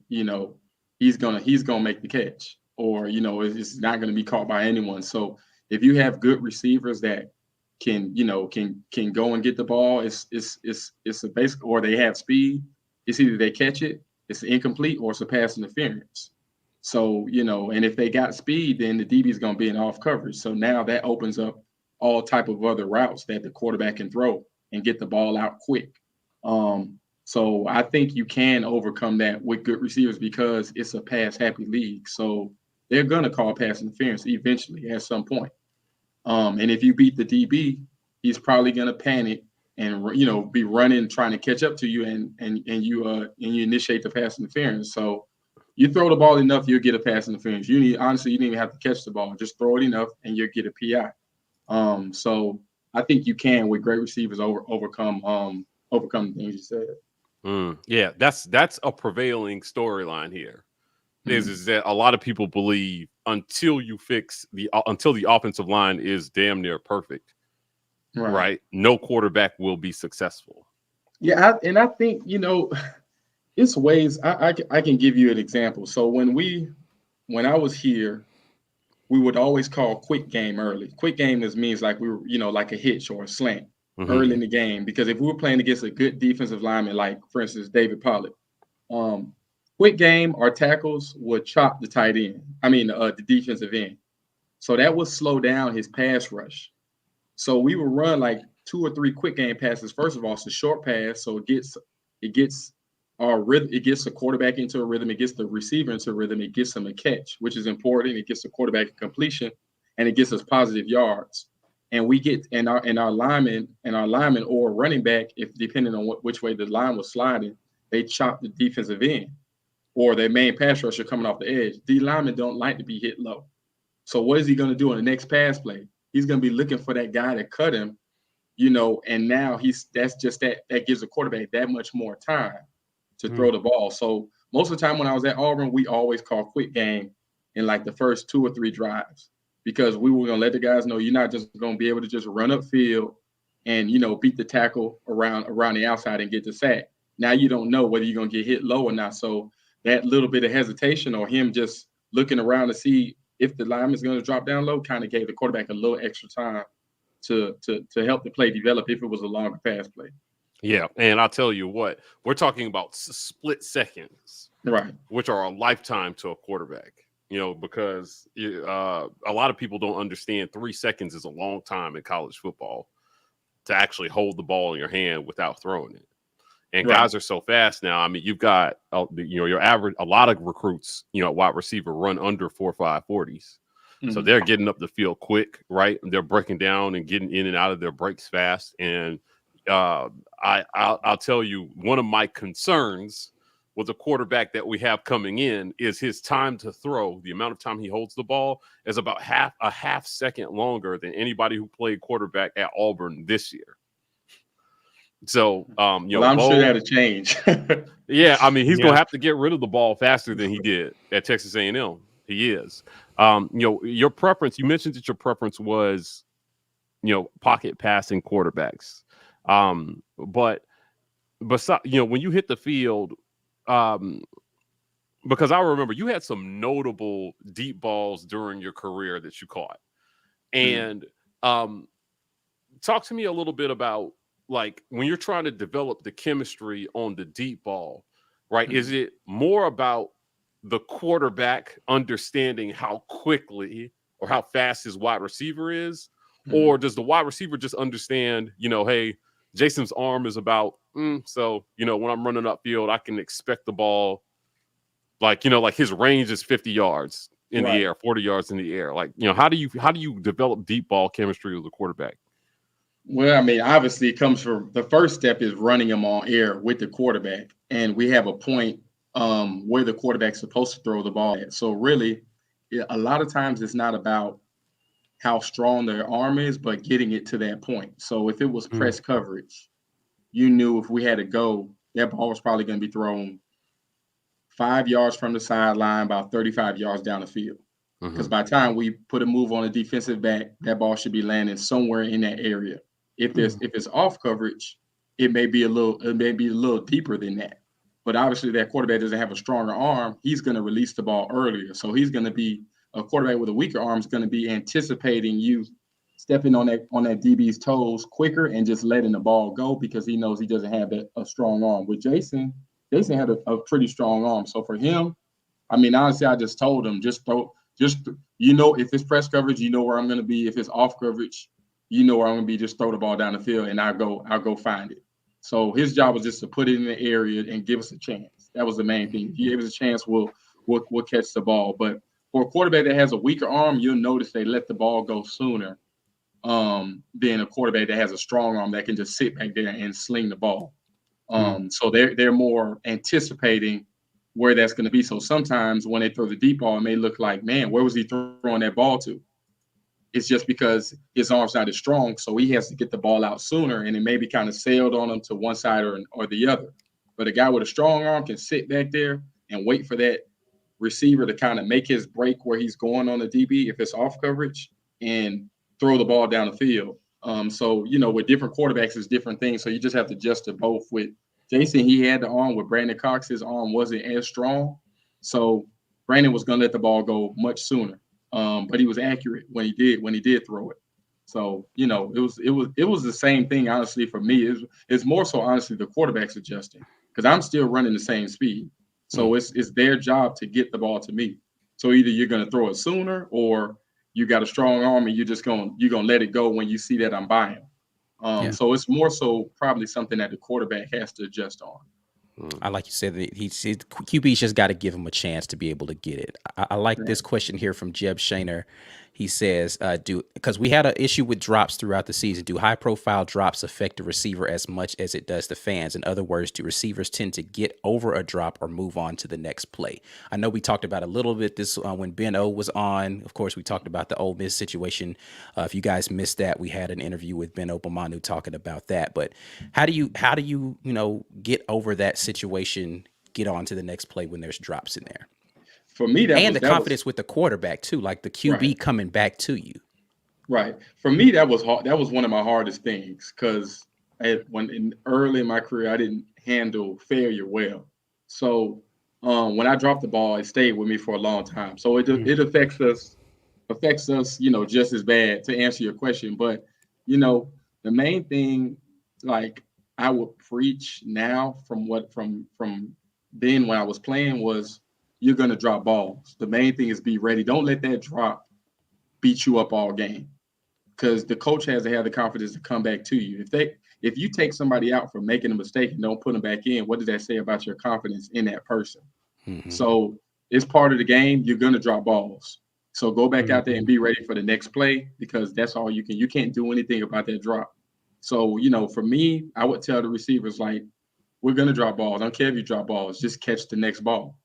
Speaker 2: he's gonna make the catch, or it's not gonna be caught by anyone. So if you have good receivers that can go and get the ball, it's a basic, or they have speed. It's either they catch it, it's incomplete, or it's a pass interference. So, and if they got speed, then the DB is going to be in off coverage. So now that opens up all type of other routes that the quarterback can throw and get the ball out quick. So I think you can overcome that with good receivers because it's a pass-happy league. So they're going to call pass interference eventually at some point. And if you beat the DB, he's probably going to panic and, be running, trying to catch up to you, and you initiate the pass interference. So you throw the ball enough, you'll get a pass interference. You don't even have to catch the ball. Just throw it enough and you'll get a PI. So I think you can, with great receivers, overcome the things you said.
Speaker 1: Yeah, that's a prevailing storyline here. Is that a lot of people believe until the offensive line is damn near perfect, right? No quarterback will be successful.
Speaker 2: Yeah, I think it's ways. I can give you an example. So when I was here, we would always call quick game early. Quick game means like we were, like a hitch or a slant early in the game. Because if we were playing against a good defensive lineman, like for instance David Pollock, quick game, our tackles would chop the tight end. The defensive end. So that would slow down his pass rush. So we would run like 2 or 3 quick game passes. First of all, it's a short pass, so it gets our rhythm. It gets the quarterback into a rhythm. It gets the receiver into a rhythm. It gets them a catch, which is important. It gets the quarterback a completion, and it gets us positive yards. And we get and our lineman or running back, if depending on which way the line was sliding, they chop the defensive end or their main pass rusher coming off the edge. The linemen don't like to be hit low. So what is he going to do on the next pass play? He's going to be looking for that guy to cut him, and now that gives the quarterback that much more time to throw the ball. So most of the time when I was at Auburn, we always call quick game in like the first 2 or 3 drives, because we were going to let the guys know you're not just going to be able to just run upfield and, you know, beat the tackle around the outside and get the sack. Now you don't know whether you're going to get hit low or not. So that little bit of hesitation or him just looking around to see if the lineman's going to drop down low kind of gave the quarterback a little extra time to help the play develop if it was a longer pass play.
Speaker 1: Yeah, and I'll tell you what, we're talking about split seconds,
Speaker 2: right?
Speaker 1: Which are a lifetime to a quarterback. You know, because a lot of people don't understand 3 seconds is a long time in college football to actually hold the ball in your hand without throwing it. And guys are so fast now. I mean, you've got, you know, your average, a lot of recruits, you know, wide receiver run under 4.5 40s. So they're getting up the field quick, right? And they're breaking down and getting in and out of their breaks fast. And I'll tell you, one of my concerns with the quarterback that we have coming in is his time to throw. The amount of time he holds the ball is about a half second longer than anybody who played quarterback at Auburn this year. So, you know,
Speaker 2: I'm sure that'll change.
Speaker 1: Yeah, I mean, he's gonna have to get rid of the ball faster than he did at Texas A&M. He is. You know, your preference. You mentioned that your preference was, you know, pocket passing quarterbacks. But you know, when you hit the field. Because I remember you had some notable deep balls during your career that you caught. And talk to me a little bit about, like, when you're trying to develop the chemistry on the deep ball, right? Is it more about the quarterback understanding how quickly or how fast his wide receiver is? Or does the wide receiver just understand, you know, hey, Jason's arm is about, so, you know, when I'm running upfield, I can expect the ball, like, you know, like his range is 50 yards in the air, 40 yards in the air. Like, you know, how do you develop deep ball chemistry with the quarterback?
Speaker 2: Well, I mean, obviously it comes from the first step is running them on air with the quarterback. And we have a point where the quarterback's supposed to throw the ball at. So really, a lot of times it's not about how strong their arm is, but getting it to that point. So if it was press coverage, you knew if we had to go, that ball was probably going to be thrown 5 yards from the sideline, about 35 yards down the field. Because by the time we put a move on a defensive back, that ball should be landing somewhere in that area. If it's off coverage, it may be a little deeper than that. But obviously that quarterback doesn't have a stronger arm. He's going to release the ball earlier. So he's going to be a quarterback with a weaker arm is going to be anticipating you stepping on that DB's toes quicker and just letting the ball go because he knows he doesn't have a strong arm. With Jason had a pretty strong arm. So for him, I mean, honestly, I just told him, you know, if it's press coverage, you know where I'm going to be. If it's off coverage, you know where I'm going to be. Just throw the ball down the field and I'll go find it. So his job was just to put it in the area and give us a chance. That was the main thing. If he gives us a chance, we'll catch the ball. But for a quarterback that has a weaker arm, you'll notice they let the ball go sooner than a quarterback that has a strong arm that can just sit back there and sling the ball. So they're more anticipating where that's going to be. So sometimes when they throw the deep ball, it may look like, man, where was he throwing that ball to? It's just because his arm's not as strong, so he has to get the ball out sooner, and it maybe kind of sailed on him to one side or the other. But a guy with a strong arm can sit back there and wait for that receiver to kind of make his break where he's going on the DB if it's off coverage and throw the ball down the field. So, you know, with different quarterbacks, it's different things. So you just have to adjust to both. With Jason, he had the arm. With Brandon Cox, his arm wasn't as strong. So Brandon was going to let the ball go much sooner. But he was accurate when he did throw it. So, you know, it was the same thing, honestly, for me. It's more so, honestly, the quarterback's adjusting because I'm still running the same speed. So it's their job to get the ball to me. So either you're going to throw it sooner or you got a strong arm and you're going to let it go when you see that I'm by him. So it's more so probably something that the quarterback has to adjust on.
Speaker 4: I like you said that QB's just got to give him a chance to be able to get it. I like this question here from Jeb Shaner. He says, because we had an issue with drops throughout the season, do high profile drops affect the receiver as much as it does the fans? In other words, do receivers tend to get over a drop or move on to the next play? I know we talked about a little bit this when Ben O was on. Of course, we talked about the Ole Miss situation. If you guys missed that, we had an interview with Ben Opomanu talking about that. But how do you get over that situation, get on to the next play when there's drops in there?
Speaker 2: For me,
Speaker 4: the confidence with the quarterback too, like the QB coming back to you.
Speaker 2: Right. For me, that was hard. That was one of my hardest things because early in my career, I didn't handle failure well. So when I dropped the ball, it stayed with me for a long time. So it affects us, just as bad, to answer your question. But the main thing, like, I would preach now from then when I was playing, was you're gonna drop balls. The main thing is be ready. Don't let that drop beat you up all game, because the coach has to have the confidence to come back to you. If you take somebody out for making a mistake and don't put them back in, what does that say about your confidence in that person?
Speaker 4: Mhm.
Speaker 2: So it's part of the game. You're gonna drop balls. So go back out there and
Speaker 3: Mhm.
Speaker 2: be ready for the next play, because that's all you can. You can't do anything about that drop. So for me, I would tell the receivers, like, we're gonna drop balls. I don't care if you drop balls. Just catch the next ball.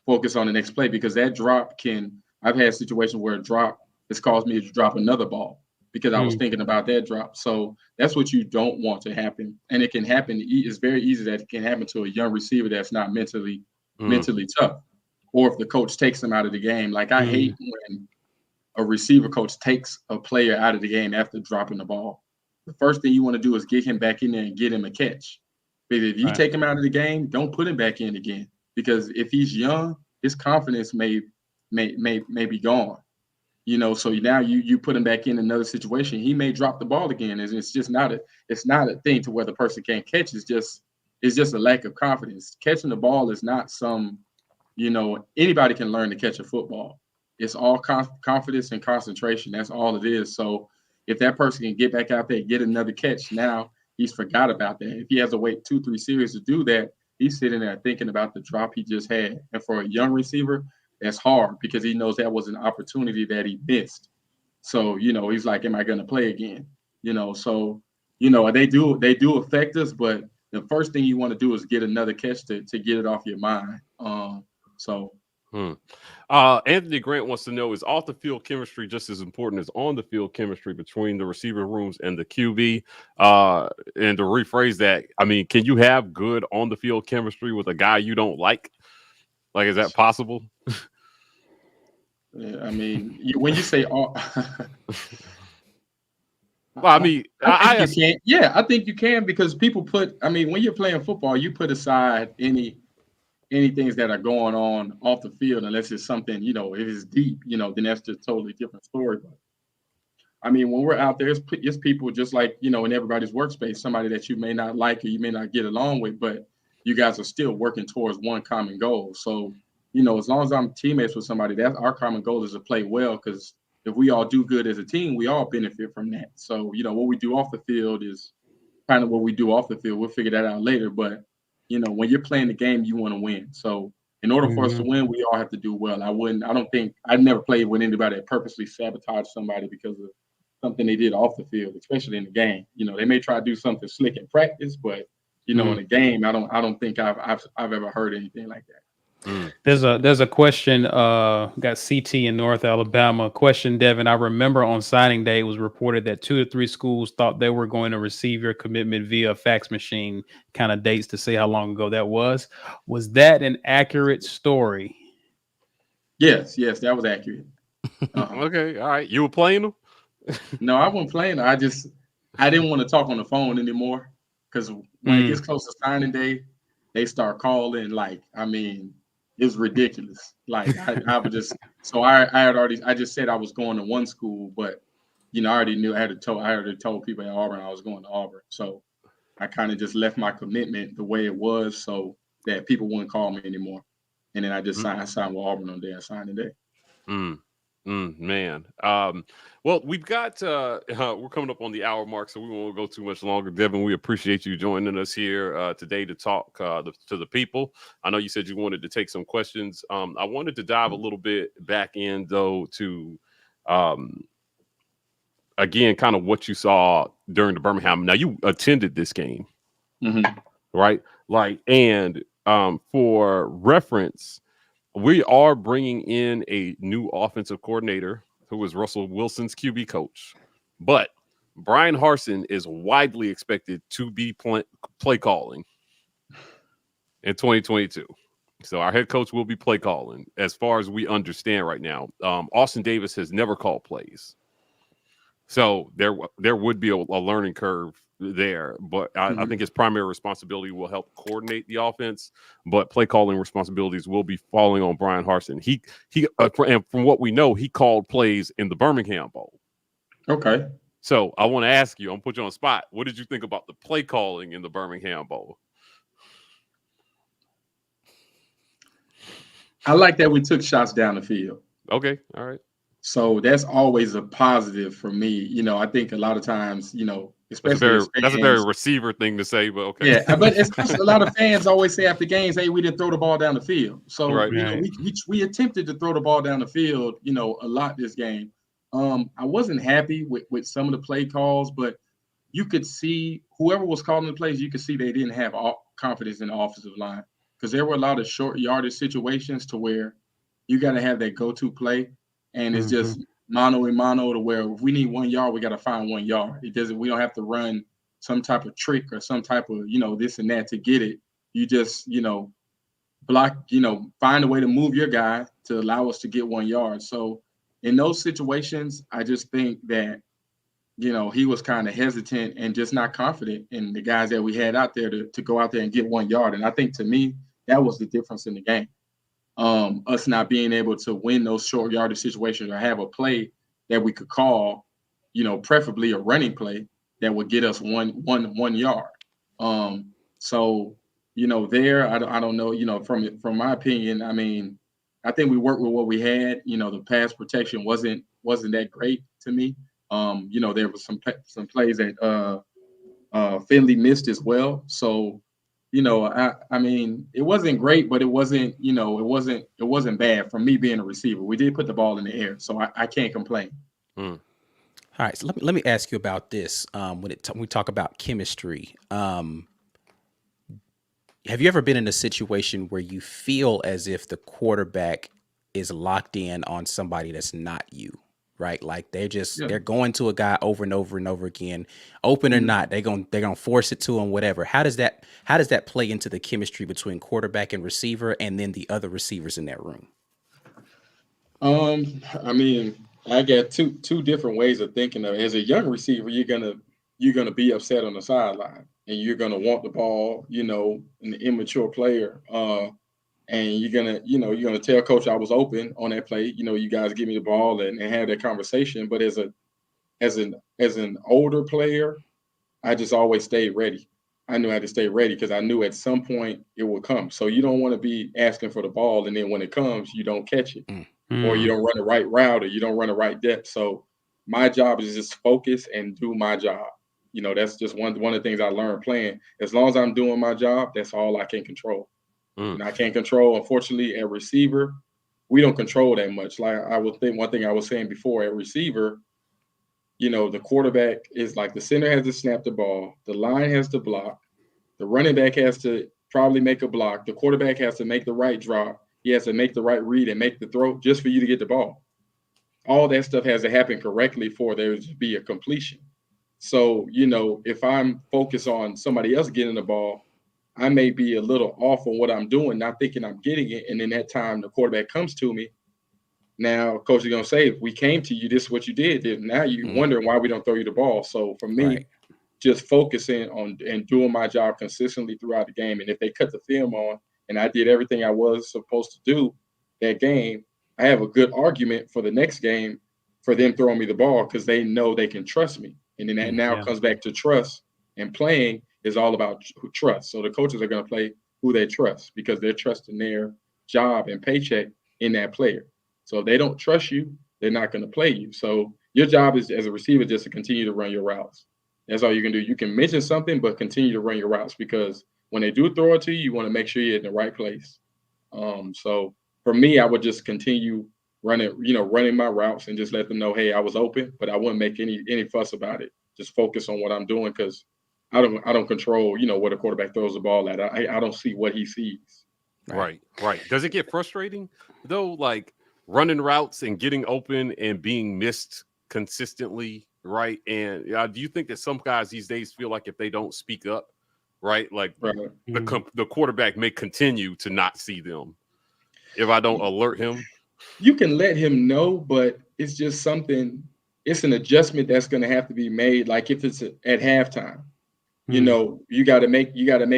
Speaker 2: Focus on the next play, because that drop can. I've had situations where a drop has caused me to drop another ball because I was
Speaker 3: Mm.
Speaker 2: thinking about that drop. So that's what you don't want to happen, and it can happen. It's very easy that it can happen to a young receiver that's not mentally tough, or if the coach takes them out of the game. Like, I hate
Speaker 3: Mm.
Speaker 2: when a receiver coach takes a player out of the game after dropping the ball. The first thing you want to do is get him back in there and get him a catch. But if you
Speaker 3: Right.
Speaker 2: take him out of the game, don't put him back in again, because if he's young, his confidence may be gone. So now you put him back in another situation, he may drop the ball again. It's just not a thing to where the person can't catch. It's just a lack of confidence. Catching the ball is not anybody can learn to catch a football. It's all confidence and concentration. That's all it is. So if that person can get back out there and get another catch, now he's forgot about that. If he has to wait 2-3 series to do that, he's sitting there thinking about the drop he just had. And for a young receiver, that's hard, because he knows that was an opportunity that he missed. So he's like, am I going to play again? So they do affect us, but the first thing you want to do is get another catch to get it off your mind. So
Speaker 1: Hmm. Anthony Grant wants to know, is off the field chemistry just as important as on the field chemistry between the receiver rooms and the QB? And to rephrase that, I mean, can you have good on the field chemistry with a guy you don't like? Like, is that possible?
Speaker 2: yeah, I mean, when you say all,
Speaker 1: Well, I mean,
Speaker 2: I think
Speaker 1: I
Speaker 2: you can. Yeah, I think you can, because people put. I mean, when you're playing football, you put aside any things that are going on off the field, unless it's something, if it's deep, then that's just a totally different story. But I mean, when we're out there, it's people just like, in everybody's workspace, somebody that you may not like or you may not get along with, but you guys are still working towards one common goal. So, as long as I'm teammates with somebody, that's our common goal, is to play well, because if we all do good as a team, we all benefit from that. So, what we do off the field is kind of what we do off the field. We'll figure that out later. But, when you're playing the game, you want to win. So in order for us to
Speaker 3: Mhm.
Speaker 2: win, we all have to do well. I'd never played with anybody that purposely sabotaged somebody because of something they did off the field, especially in the game. They may try to do something slick in practice, but in
Speaker 3: Mm.
Speaker 2: a game, I don't think I've ever heard anything like that.
Speaker 1: Mm.
Speaker 3: There's a question. Got CT in North Alabama. Question, Devin. I remember on signing day, it was reported that 2 to 3 schools thought they were going to receive your commitment via fax machine. Kind of dates to see how long ago that was. Was that an accurate story?
Speaker 2: Yes, that was accurate. Uh-huh.
Speaker 1: Okay, all right. You were playing them?
Speaker 2: No, I wasn't playing. I didn't want to talk on the phone anymore, because when it
Speaker 3: Mm.
Speaker 2: gets close to signing day, they start calling. Like, I mean, it's ridiculous. Like, I would just, so I just said I was going to one school, but I already knew. I already told people at Auburn I was going to Auburn. So I kind of just left my commitment the way it was, so that people wouldn't call me anymore. And then I just signed with Auburn on their signing day.
Speaker 1: Mm. Man. Well, we've got we're coming up on the hour mark, so we won't go too much longer. Devin, we appreciate you joining us here today to talk to the people. I know you said you wanted to take some questions. I wanted to dive a little bit back in, though, to again, kind of what you saw during the Birmingham. Now, you attended this game,
Speaker 2: Mm-hmm.
Speaker 1: right? Like, and for reference, we are bringing in a new offensive coordinator who is Russell Wilson's QB coach. But Brian Harsin is widely expected to be play calling in 2022. So our head coach will be play calling, as far as we understand right now. Austin Davis has never called plays. So there would be a learning curve there, but I think his primary responsibility will help coordinate the offense, but play calling responsibilities will be falling on Brian Harsin. He and from what we know, he called plays in the Birmingham Bowl.
Speaker 2: Okay.
Speaker 1: So I want to ask you, I'm gonna put you on the spot. What did you think about the play calling in the Birmingham Bowl?
Speaker 2: I like that we took shots down the field.
Speaker 1: Okay, all right.
Speaker 2: So that's always a positive for me. You know, I think a lot of times, you know, especially
Speaker 1: That's a very receiver thing to say, but okay.
Speaker 2: Yeah, but especially a lot of fans always say after games, "Hey, we didn't throw the ball down the field." So
Speaker 1: Right.
Speaker 2: you know, we attempted to throw the ball down the field, you know, a lot this game. I wasn't happy with some of the play calls, but you could see whoever was calling the plays, you could see they didn't have all confidence in the offensive line because there were a lot of short yardage situations to where you got to have that go-to play, and it's just mano a mano to where if we need 1 yard, we got to find 1 yard. It doesn't. We don't have to run some type of trick or some type of, you know, this and that to get it. You just, you know, block, you know, find a way to move your guy to allow us to get 1 yard. So in those situations, I just think that, you know, he was kind of hesitant and just not confident in the guys that we had out there to go out there and get 1 yard. And I think to me, that was the difference in the game. Us not being able to win those short yardage situations or have a play that we could call, you know, preferably a running play that would get us one yard. So, you know, there, I don't know, you know, from my opinion, I mean, I think we worked with what we had. You know, the pass protection wasn't that great to me. You know, there was some plays that Finley missed as well. So, you know, I mean, it wasn't great, but it wasn't, you know, it wasn't bad for me being a receiver. We did put the ball in the air, so I can't complain.
Speaker 4: All right, so let me ask you about this. When we talk about chemistry, have you ever been in a situation where you feel as if the quarterback is locked in on somebody that's not you, right? Like they're going to a guy over and over and over again, open or not, they're gonna force it to him, whatever. How does that play into the chemistry between quarterback and receiver, and then the other receivers in that room?
Speaker 2: I mean, I got two different ways of thinking of it. As a young receiver, you're gonna be upset on the sideline, and you're gonna want the ball, you know, an immature player. And you're gonna tell coach I was open on that play. You know, you guys give me the ball and have that conversation. But as an older player, I just always stayed ready. I knew I had to stay ready because I knew at some point it would come. So you don't want to be asking for the ball, and then when it comes, you don't catch it, or you don't run the right route, or you don't run the right depth. So my job is just focus and do my job. You know, that's just one of the things I learned playing. As long as I'm doing my job, that's all I can control. And I can't control, unfortunately, at receiver, we don't control that much. Like I would think one thing I was saying before, at receiver, you know, the quarterback is like the center has to snap the ball, the line has to block, the running back has to probably make a block, the quarterback has to make the right drop, he has to make the right read and make the throw just for you to get the ball. All that stuff has to happen correctly for there to be a completion. So, you know, if I'm focused on somebody else getting the ball, I may be a little off on what I'm doing, not thinking I'm getting it. And then that time the quarterback comes to me. Now, coach is going to say, if we came to you, this is what you did. Now you're wondering why we don't throw you the ball. So for me, just focusing on and doing my job consistently throughout the game. And if they cut the film on and I did everything I was supposed to do that game, I have a good argument for the next game for them throwing me the ball because they know they can trust me. And then that now comes back to trust, and playing is all about trust. So the coaches are going to play who they trust because they're trusting their job and paycheck in that player. So if they don't trust you, they're not going to play you. So your job is as a receiver just to continue to run your routes. That's all you can do. You can mention something, but continue to run your routes because when they do throw it to you, you want to make sure you're in the right place. So for me, I would just continue running my routes and just let them know, hey, I was open, but I wouldn't make any fuss about it. Just focus on what I'm doing because I don't control, you know, where the quarterback throws the ball at. I don't see what he sees.
Speaker 1: Right. Does it get frustrating though? Like running routes and getting open and being missed consistently, right? And do you think that some guys these days feel like if they don't speak up, right, like the quarterback may continue to not see them if I don't alert him?
Speaker 2: You can let him know, but it's just something. it's an adjustment that's going to have to be made. Like if it's at halftime, you know, you got to make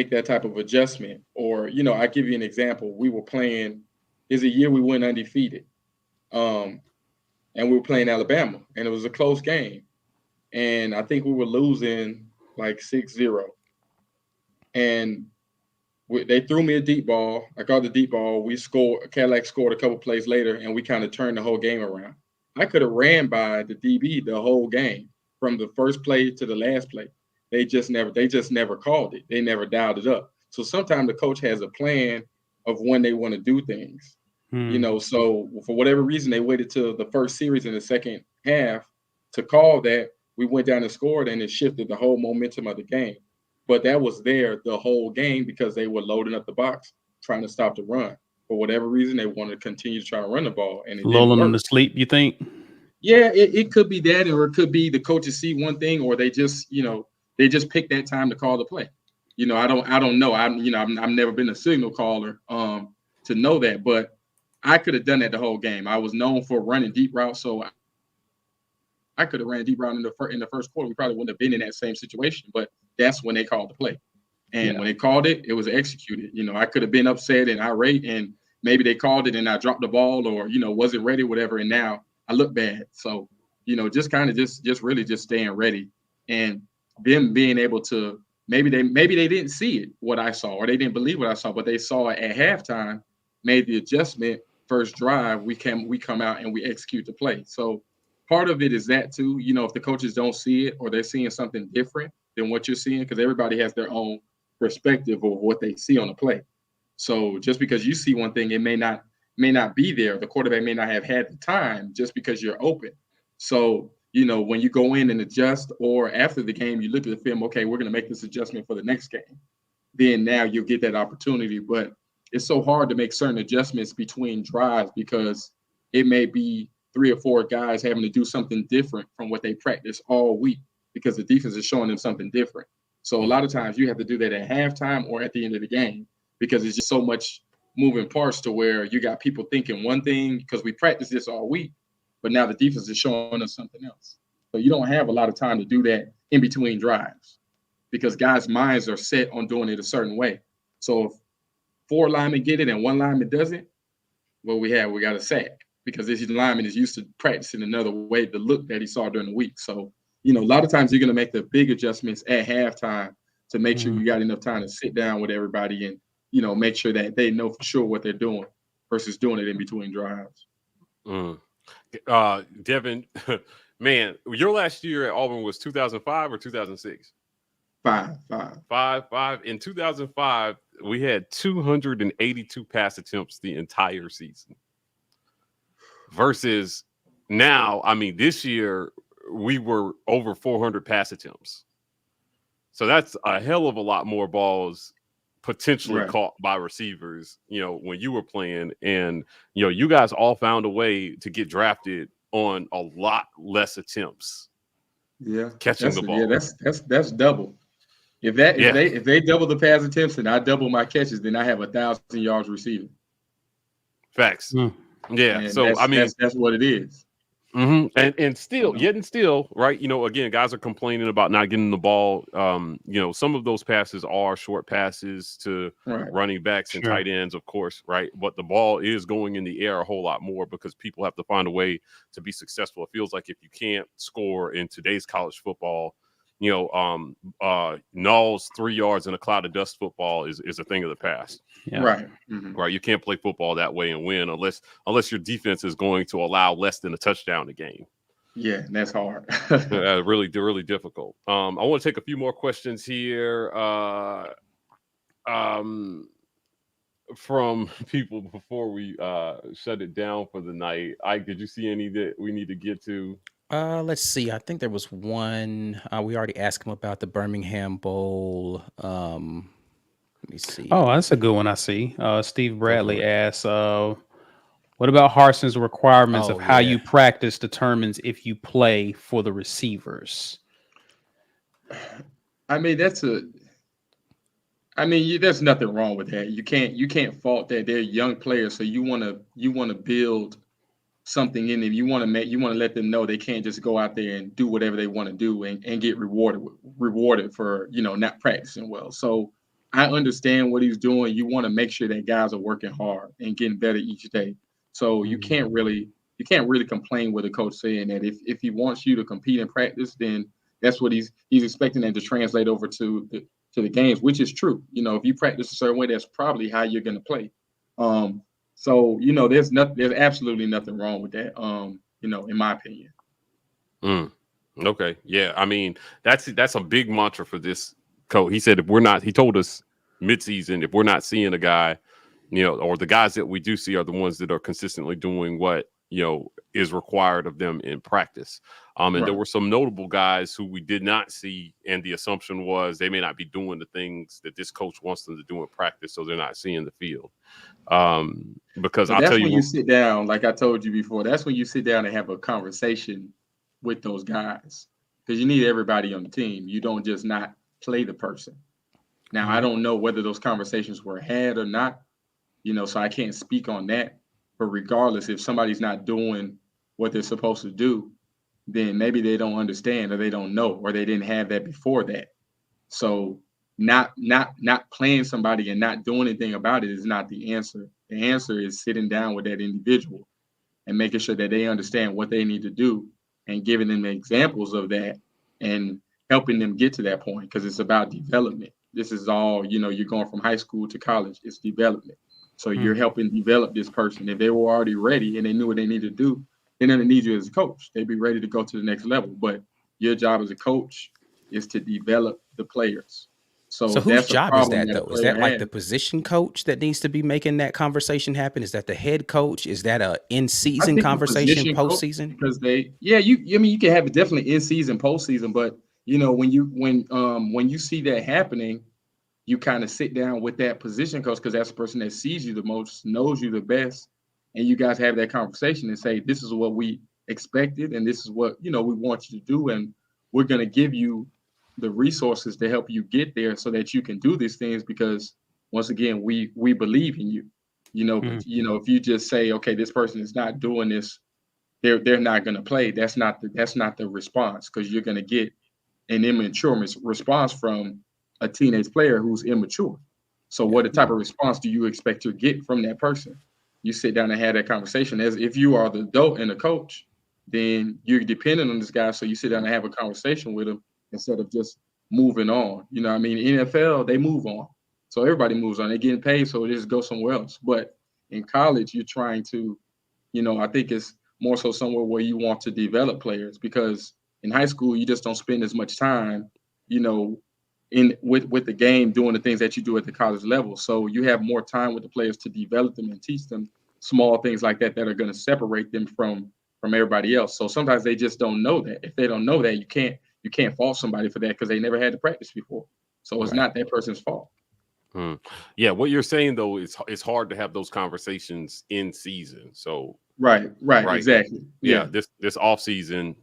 Speaker 2: that type of adjustment. Or, you know, I give you an example. We were playing, is a year we went undefeated. And we were playing Alabama, and it was a close game. And I think we were losing like 6-0. And they threw me a deep ball. I got the deep ball. We scored. Cadillac scored a couple plays later, and we kind of turned the whole game around. I could have ran by the DB the whole game from the first play to the last play. They just never called it. They never dialed it up. So sometimes the coach has a plan of when they want to do things. You know, so for whatever reason, they waited till the first series in the second half to call that. We went down and scored, and it shifted the whole momentum of the game. But that was there the whole game because they were loading up the box, trying to stop the run. For whatever reason, they wanted to continue to try to run the ball. And it
Speaker 3: lulling them to sleep, you think?
Speaker 2: Yeah, it could be that, or it could be the coaches see one thing, or they just, you know, they just pick that time to call the play. You know, I don't know. I've never been a signal caller to know that, but I could have done that the whole game. I was known for running deep routes, so I could have ran deep route in the first quarter. We probably wouldn't have been in that same situation, but that's when they called the play. And when they called it, it was executed. You know, I could have been upset and irate, and maybe they called it and I dropped the ball, or, you know, wasn't ready, whatever, and now I look bad. So, you know, just kind of just really just staying ready, and them being able to maybe they didn't see it, what I saw, or they didn't believe what I saw, but they saw it at halftime, made the adjustment. First drive, we come out and we execute the play. So part of it is that too. You know, if the coaches don't see it, or they're seeing something different than what you're seeing, because everybody has their own perspective of what they see on the play. So just because you see one thing, it may not be there. The quarterback may not have had the time just because you're open. So, you know, when you go in and adjust, or after the game, you look at the film, okay, we're going to make this adjustment for the next game. Then now you'll get that opportunity. But it's so hard to make certain adjustments between drives because it may be 3 or 4 guys having to do something different from what they practice all week because the defense is showing them something different. So a lot of times you have to do that at halftime or at the end of the game because it's just so much moving parts to where you got people thinking one thing because we practice this all week, but now the defense is showing us something else. So you don't have a lot of time to do that in between drives because guys' minds are set on doing it a certain way. So if 4 linemen get it and 1 lineman doesn't, what we got a sack because this lineman is used to practicing another way, the look that he saw during the week. So, you know, a lot of times you're going to make the big adjustments at halftime to make sure you got enough time to sit down with everybody and, you know, make sure that they know for sure what they're doing versus doing it in between drives.
Speaker 1: Devin, man, your last year at Auburn was 2005 or 2006?
Speaker 2: 5.
Speaker 1: In 2005, we had 282 pass attempts the entire season. Versus now, I mean, this year we were over 400 pass attempts. So that's a hell of a lot more balls potentially caught by receivers, you know, when you were playing. And, you know, you guys all found a way to get drafted on a lot less attempts.
Speaker 2: Yeah.
Speaker 1: Catching the ball.
Speaker 2: Yeah, that's double. If they double the pass attempts and I double my catches, then I have 1,000 yards receiving.
Speaker 1: Facts. Yeah.
Speaker 2: And
Speaker 1: so I mean,
Speaker 2: that's what it is.
Speaker 1: And still, right? You know, again, guys are complaining about not getting the ball. You know, some of those passes are short passes to running backs and tight ends, of course, right? But the ball is going in the air a whole lot more because people have to find a way to be successful. It feels like if you can't score in today's college football, you know, Null's 3 yards in a cloud of dust football is a thing of the past.
Speaker 3: Yeah.
Speaker 2: Right.
Speaker 1: Right. You can't play football that way and win unless your defense is going to allow less than a touchdown a game.
Speaker 2: Yeah, that's hard.
Speaker 1: Really difficult. I want to take a few more questions here from people before we shut it down for the night. Ike, did you see any that we need to get to?
Speaker 4: Let's see. I think there was one. We already asked him about the Birmingham Bowl. Let me see.
Speaker 3: Oh, that's a good one. I see. Steve Bradley asks, what about Harsin's requirements of how you practice determines if you play for the receivers?
Speaker 2: I mean, there's nothing wrong with that. You can't fault that. They're young players, so you want to build something in them. You want to let them know they can't just go out there and do whatever they want to do and get rewarded for, not practicing well. So I understand what he's doing. You want to make sure that guys are working hard and getting better each day. So you can't really complain with a coach saying that if he wants you to compete in practice, then that's what he's expecting that to translate over to the games, which is true. If you practice a certain way, that's probably how you're going to play. So there's absolutely nothing wrong with that. In my opinion.
Speaker 1: Okay, yeah. I mean, that's a big mantra for this coach. He said he told us midseason, if we're not seeing a guy, or the guys that we do see are the ones that are consistently doing what is required of them in practice. And There were some notable guys who we did not see, and the assumption was they may not be doing the things that this coach wants them to do in practice, so they're not seeing the field. Because I'll tell you,
Speaker 2: you sit down, like I told you before, that's when you sit down and have a conversation with those guys, because you need everybody on the team. You don't just not play the person. Now, I don't know whether those conversations were had or not, so I can't speak on that. But regardless, if somebody's not doing what they're supposed to do, then maybe they don't understand, or they don't know, or they didn't have that before that. So not playing somebody and not doing anything about it is not the answer. The answer is sitting down with that individual and making sure that they understand what they need to do and giving them examples of that and helping them get to that point, because it's about development. This is all, you're going from high school to college. It's development. So you're helping develop this person. If they were already ready and they knew what they needed to do, they didn't need you as a coach. They'd be ready to go to the next level. But your job as a coach is to develop the players. So
Speaker 4: whose job is that, though? Is that like the position coach that needs to be making that conversation happen? Is that the head coach? Is that a in-season conversation, postseason?
Speaker 2: Because you can have it definitely in-season, postseason. But when you see that happening, you kind of sit down with that position coach, because that's the person that sees you the most, knows you the best, and you guys have that conversation and say, this is what we expected, and this is what we want you to do, and we're going to give you the resources to help you get there so that you can do these things, because once again, we believe in you. But, if you just say, okay, this person is not doing this, they're not going to play. That's not the response, because you're going to get an immature response from a teenage player who's immature. So what type of response do you expect to get from that person? You sit down and have that conversation. As if you are the adult and the coach, then you're dependent on this guy. So you sit down and have a conversation with him instead of just moving on. NFL, they move on. So everybody moves on. They're getting paid, so they just go somewhere else. But in college, you're trying to, I think it's more so somewhere where you want to develop players, because in high school, you just don't spend as much time, with the game doing the things that you do at the college level. So you have more time with the players to develop them and teach them small things like that are going to separate them from everybody else. So sometimes they just don't know that. If they don't know that, you can't fault somebody for that, because they never had to practice before. So it's not that person's fault.
Speaker 1: Yeah, what you're saying though is it's hard to have those conversations in season. So
Speaker 2: right, exactly.
Speaker 1: Yeah, this off season,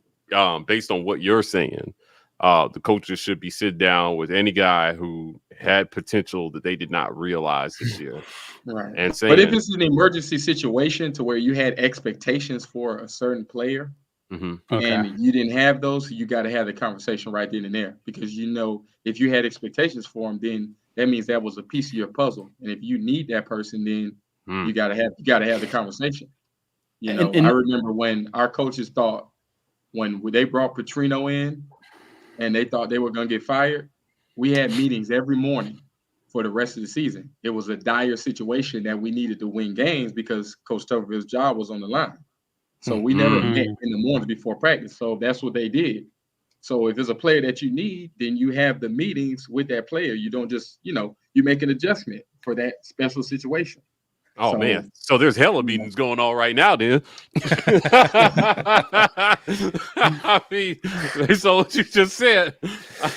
Speaker 1: based on what you're saying, the coaches should be sit down with any guy who had potential that they did not realize this year.
Speaker 2: Right.
Speaker 1: And saying,
Speaker 2: but if it's an emergency situation to where you had expectations for a certain player, and you didn't have those, you got to have the conversation right then and there, because if you had expectations for him, then that means that was a piece of your puzzle. And if you need that person, then you got to have the conversation. I remember when our coaches thought, when they brought Petrino in and they thought they were going to get fired, we had meetings every morning for the rest of the season. It was a dire situation that we needed to win games, because Coach Tuberville's job was on the line. So we never met in the morning before practice. So that's what they did. So if there's a player that you need, then you have the meetings with that player. You don't just, you make an adjustment for that special situation.
Speaker 1: Oh, man. So there's hella meetings going on right now, then. I mean, so what you just said,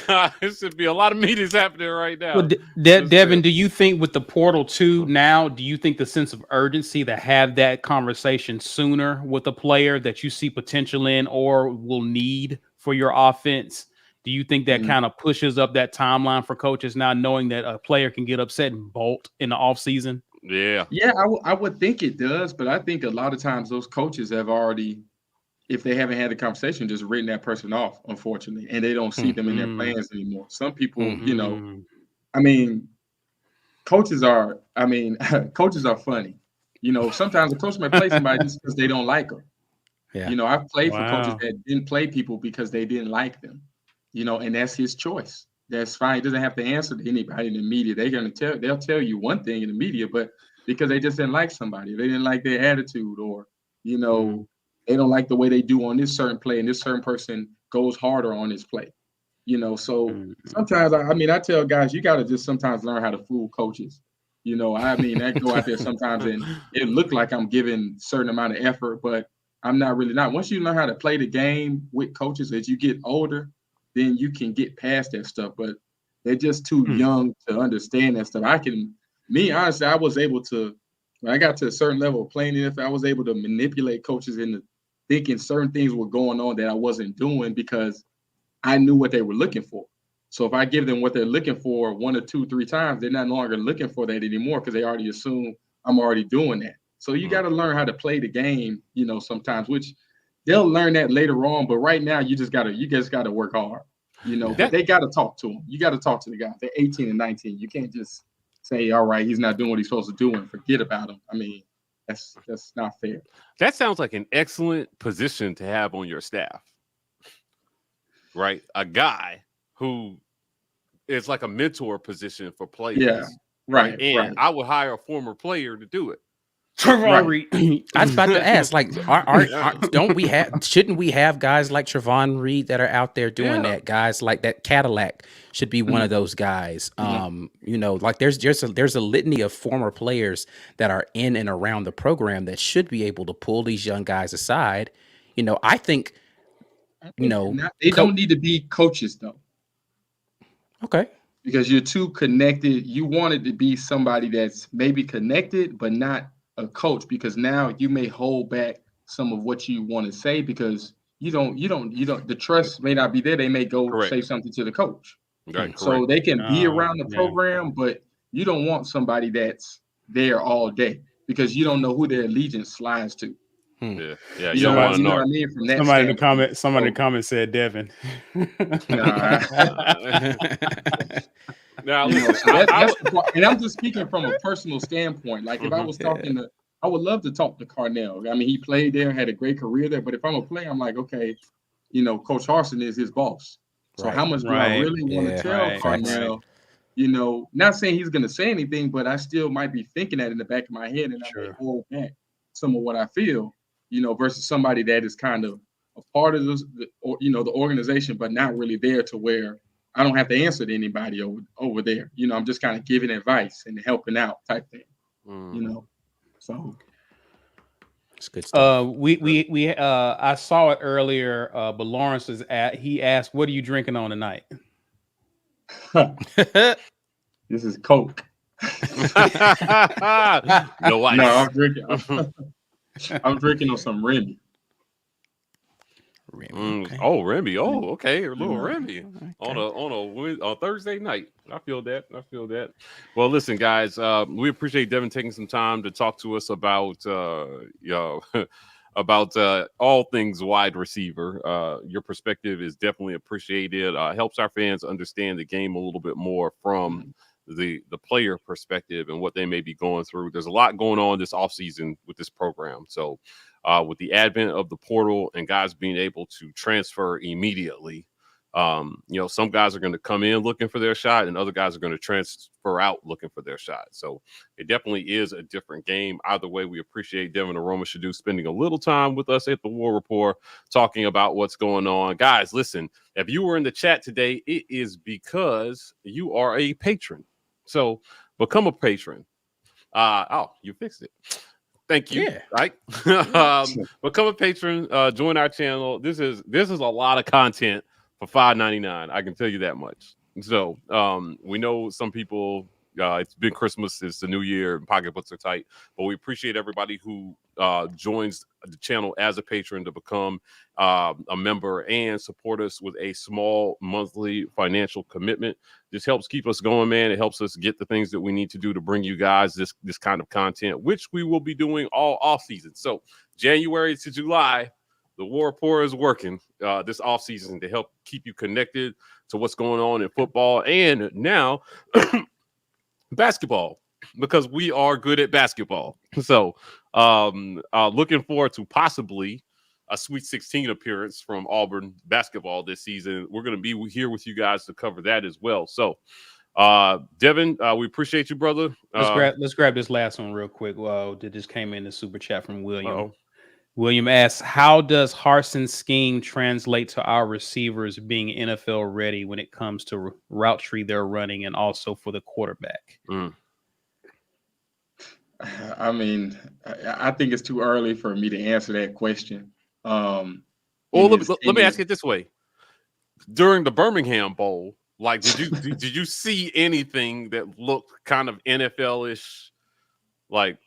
Speaker 1: there should be a lot of meetings happening right now.
Speaker 3: Well, Devin, do you think with the portal too now, do you think the sense of urgency to have that conversation sooner with a player that you see potential in or will need for your offense? Do you think that kind of pushes up that timeline for coaches now, knowing that a player can get upset and bolt in the offseason?
Speaker 1: Yeah.
Speaker 2: Yeah, I would think it does, but I think a lot of times those coaches have already, if they haven't had the conversation, just written that person off, unfortunately, and they don't see them in their plans anymore. Some people, I mean, coaches are coaches are funny. Sometimes a coach may play somebody just because they don't like them.
Speaker 4: Yeah.
Speaker 2: I've played for coaches
Speaker 3: Wow.
Speaker 2: that didn't play people because they didn't like them. And that's his choice. That's fine. He doesn't have to answer to anybody in the media. They'll tell you one thing in the media, but because they just didn't like somebody, they didn't like their attitude, or they don't like the way they do on this certain play, and this certain person goes harder on this play. So sometimes I tell guys, you got to just sometimes learn how to fool coaches. I go out there sometimes and it look like I'm giving a certain amount of effort, but I'm not really not. Once you learn how to play the game with coaches as you get older, then you can get past that stuff. But they're just too young to understand that stuff. Honestly, I was able to, when I got to a certain level of playing if I was able to manipulate coaches into thinking certain things were going on that I wasn't doing because I knew what they were looking for. So if I give them what they're looking for 1 or 2, 3 times, they're not longer looking for that anymore because they already assume I'm already doing that. So you got to learn how to play the game, sometimes, which they'll learn that later on. But right now, you just got to work hard, but they got to talk to them. You got to talk to the guys. They're 18 and 19. You can't just say, all right, he's not doing what he's supposed to do and forget about him. I mean, that's not fair.
Speaker 1: That sounds like an excellent position to have on your staff, right? A guy who is like a mentor position for players.
Speaker 2: Yeah, right.
Speaker 1: And
Speaker 2: right.
Speaker 1: I would hire a former player to do it.
Speaker 3: Trevon Reed.
Speaker 4: I was about to ask, like, shouldn't we have guys like Trevon Reed that are out there doing that? Guys like that. Cadillac should be one of those guys. Like there's a litany of former players that are in and around the program that should be able to pull these young guys aside. I think,
Speaker 2: they don't need to be coaches though.
Speaker 4: Okay.
Speaker 2: Because you're too connected. You want it to be somebody that's maybe connected, but not a coach, because now you may hold back some of what you want to say because you don't, the trust may not be there. They may go say something to the coach.
Speaker 1: Right,
Speaker 2: so they can be around the program, but you don't want somebody that's there all day because you don't know who their allegiance slides to.
Speaker 1: Yeah.
Speaker 2: You know what I mean? From that
Speaker 3: somebody in the comment said Devin.
Speaker 1: Now,
Speaker 2: and I'm just speaking from a personal standpoint. Like if I was talking I would love to talk to Carnell. I mean, he played there, had a great career there. But if I'm a player, I'm like, okay, Coach Harsin is his boss. So how much do I really want to tell Carnell? Not saying he's going to say anything, but I still might be thinking that in the back of my head, and I may hold back some of what I feel. Versus somebody that is kind of a part of the organization, but not really there to where I don't have to answer to anybody over there. I'm just kind of giving advice and helping out type thing. So
Speaker 4: it's good stuff.
Speaker 3: I saw it earlier, but Lawrence he asked, "What are you drinking on tonight?"
Speaker 2: This is Coke.
Speaker 1: No ice.
Speaker 2: No, I'm drinking. I'm drinking on some Remy.
Speaker 4: Okay.
Speaker 1: Oh, Remy. Oh, okay. A little Remy on a Thursday night. I feel that. Well, listen, guys. We appreciate Devin taking some time to talk to us about about all things wide receiver. Your perspective is definitely appreciated. Helps our fans understand the game a little bit more from the player perspective and what they may be going through. There's a lot going on this offseason with this program. So with the advent of the portal and guys being able to transfer immediately, some guys are going to come in looking for their shot and other guys are going to transfer out looking for their shot. So it definitely is a different game. Either way, we appreciate Devin Aromoshodu spending a little time with us at the War Rapport, talking about what's going on. Guys, listen, if you were in the chat today, it is because you are a patron. So become a patron. You fixed it. Thank you. Yeah. Right. Become a patron. Join our channel. This is a lot of content for $5.99. I can tell you that much. So we know some people It's been Christmas. It's the new year. And pocketbooks are tight. But we appreciate everybody who joins the channel as a patron to become a member and support us with a small monthly financial commitment. This helps keep us going, man. It helps us get the things that we need to do to bring you guys this kind of content, which we will be doing all off season. So January to July, the War Rapport is working this off season to help keep you connected to what's going on in football and now basketball, because we are good at basketball. So looking forward to possibly a Sweet 16 appearance from Auburn basketball this season. We're going to be here with you guys to cover that as well. So Devin, we appreciate you, brother.
Speaker 3: Let's grab this last one real quick. Well, this came in the super chat from William. William asks, how does Harsin's scheme translate to our receivers being NFL ready when it comes to route tree they're running and also for the quarterback?
Speaker 2: I mean, I think it's too early for me to answer that question.
Speaker 1: Well, let me ask it this way. During the Birmingham Bowl, like, did you see anything that looked kind of NFL-ish? Like,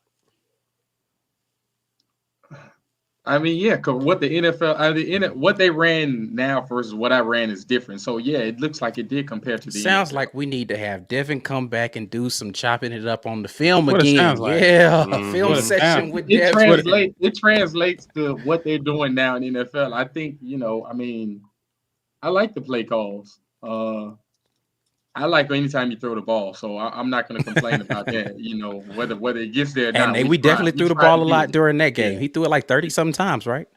Speaker 2: I mean, yeah, because what the NFL, what they ran now versus what I ran is different. So yeah, it looks like it did compared to the
Speaker 4: Sounds
Speaker 2: NFL.
Speaker 4: like we need to have Devin come back and do some chopping it up on the film
Speaker 3: That's what it
Speaker 4: again.
Speaker 3: sounds like.
Speaker 4: Yeah,
Speaker 1: Mhm.
Speaker 4: film
Speaker 3: What it
Speaker 4: session
Speaker 3: sounds-
Speaker 4: with
Speaker 2: It
Speaker 4: Devin.
Speaker 2: translates to what they're doing now in the NFL. I think, I mean, I like the play calls. I like anytime you throw the ball, so I'm not going to complain about that. Whether it gets there or not.
Speaker 4: And we definitely threw the
Speaker 2: tried
Speaker 4: ball
Speaker 2: to
Speaker 4: a
Speaker 2: do
Speaker 4: lot
Speaker 2: it.
Speaker 4: during that game.
Speaker 2: Yeah.
Speaker 4: He threw it like 30 some times, right?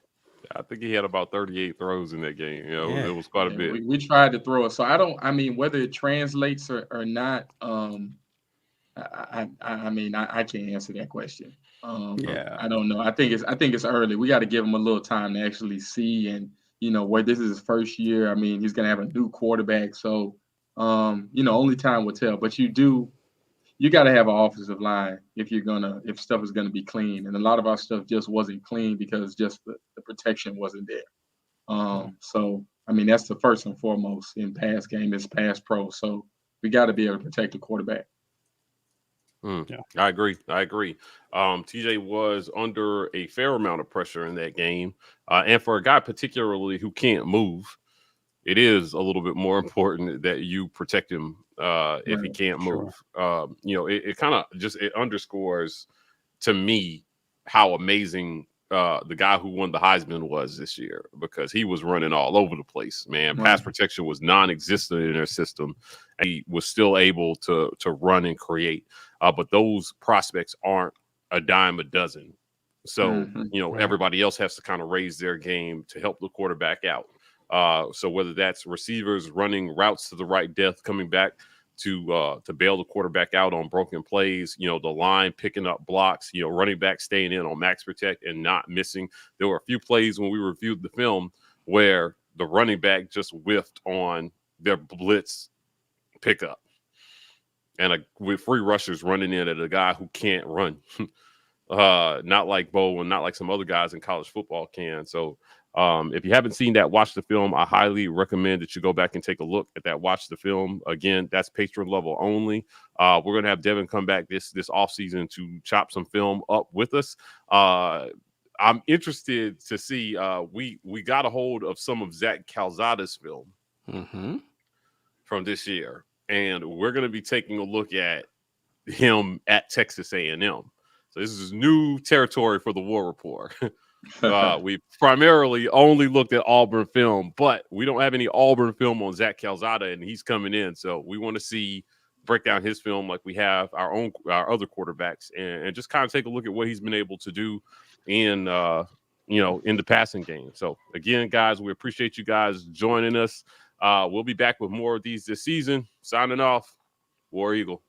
Speaker 1: I think he had about 38 throws in that game.
Speaker 4: Yeah.
Speaker 1: It was quite a
Speaker 2: Yeah,
Speaker 1: bit.
Speaker 2: we tried to throw it. So I mean, whether it translates or not, I mean, I can't answer that question.
Speaker 3: Yeah.
Speaker 2: I don't know. I think it's early. We got to give him a little time to actually see, and where this is his first year. I mean, he's gonna have a new quarterback, so only time will tell. But you got to have an offensive line if stuff is gonna be clean, and a lot of our stuff just wasn't clean because just the protection wasn't there. So I mean, that's the first and foremost in pass game is pass pro. So we got to be able to protect the quarterback.
Speaker 3: Yeah.
Speaker 1: I agree. TJ was under a fair amount of pressure in that game. And for a guy particularly who can't move, it is a little bit more important that you protect him if he can't move. It kind of just underscores to me how amazing the guy who won the Heisman was this year, because he was running all over the place, man. Pass protection was non-existent in their system. And he was still able to run and create. But those prospects aren't a dime a dozen. So, everybody else has to kind of raise their game to help the quarterback out. So whether that's receivers running routes to the right depth, coming back to bail the quarterback out on broken plays, the line picking up blocks, running back staying in on max protect and not missing. There were a few plays when we reviewed the film where the running back just whiffed on their blitz pickup. And with free rushers running in at a guy who can't run, not like Bo and not like some other guys in college football can. So if you haven't seen that, watch the film. I highly recommend that you go back and take a look at that. Watch the film. Again, that's patron level only. We're going to have Devin come back this offseason to chop some film up with us. I'm interested to see. We got a hold of some of Zach Calzada's film from this year, and we're going to be taking a look at him at Texas A&M. So this is new territory for the War Rapport. We primarily only looked at Auburn film, but we don't have any Auburn film on Zach Calzada, and he's coming in. So we want to break down his film like we have our other quarterbacks, and just kind of take a look at what he's been able to do in the passing game. So again, guys, we appreciate you guys joining us. We'll be back with more of these this season. Signing off, War Eagle.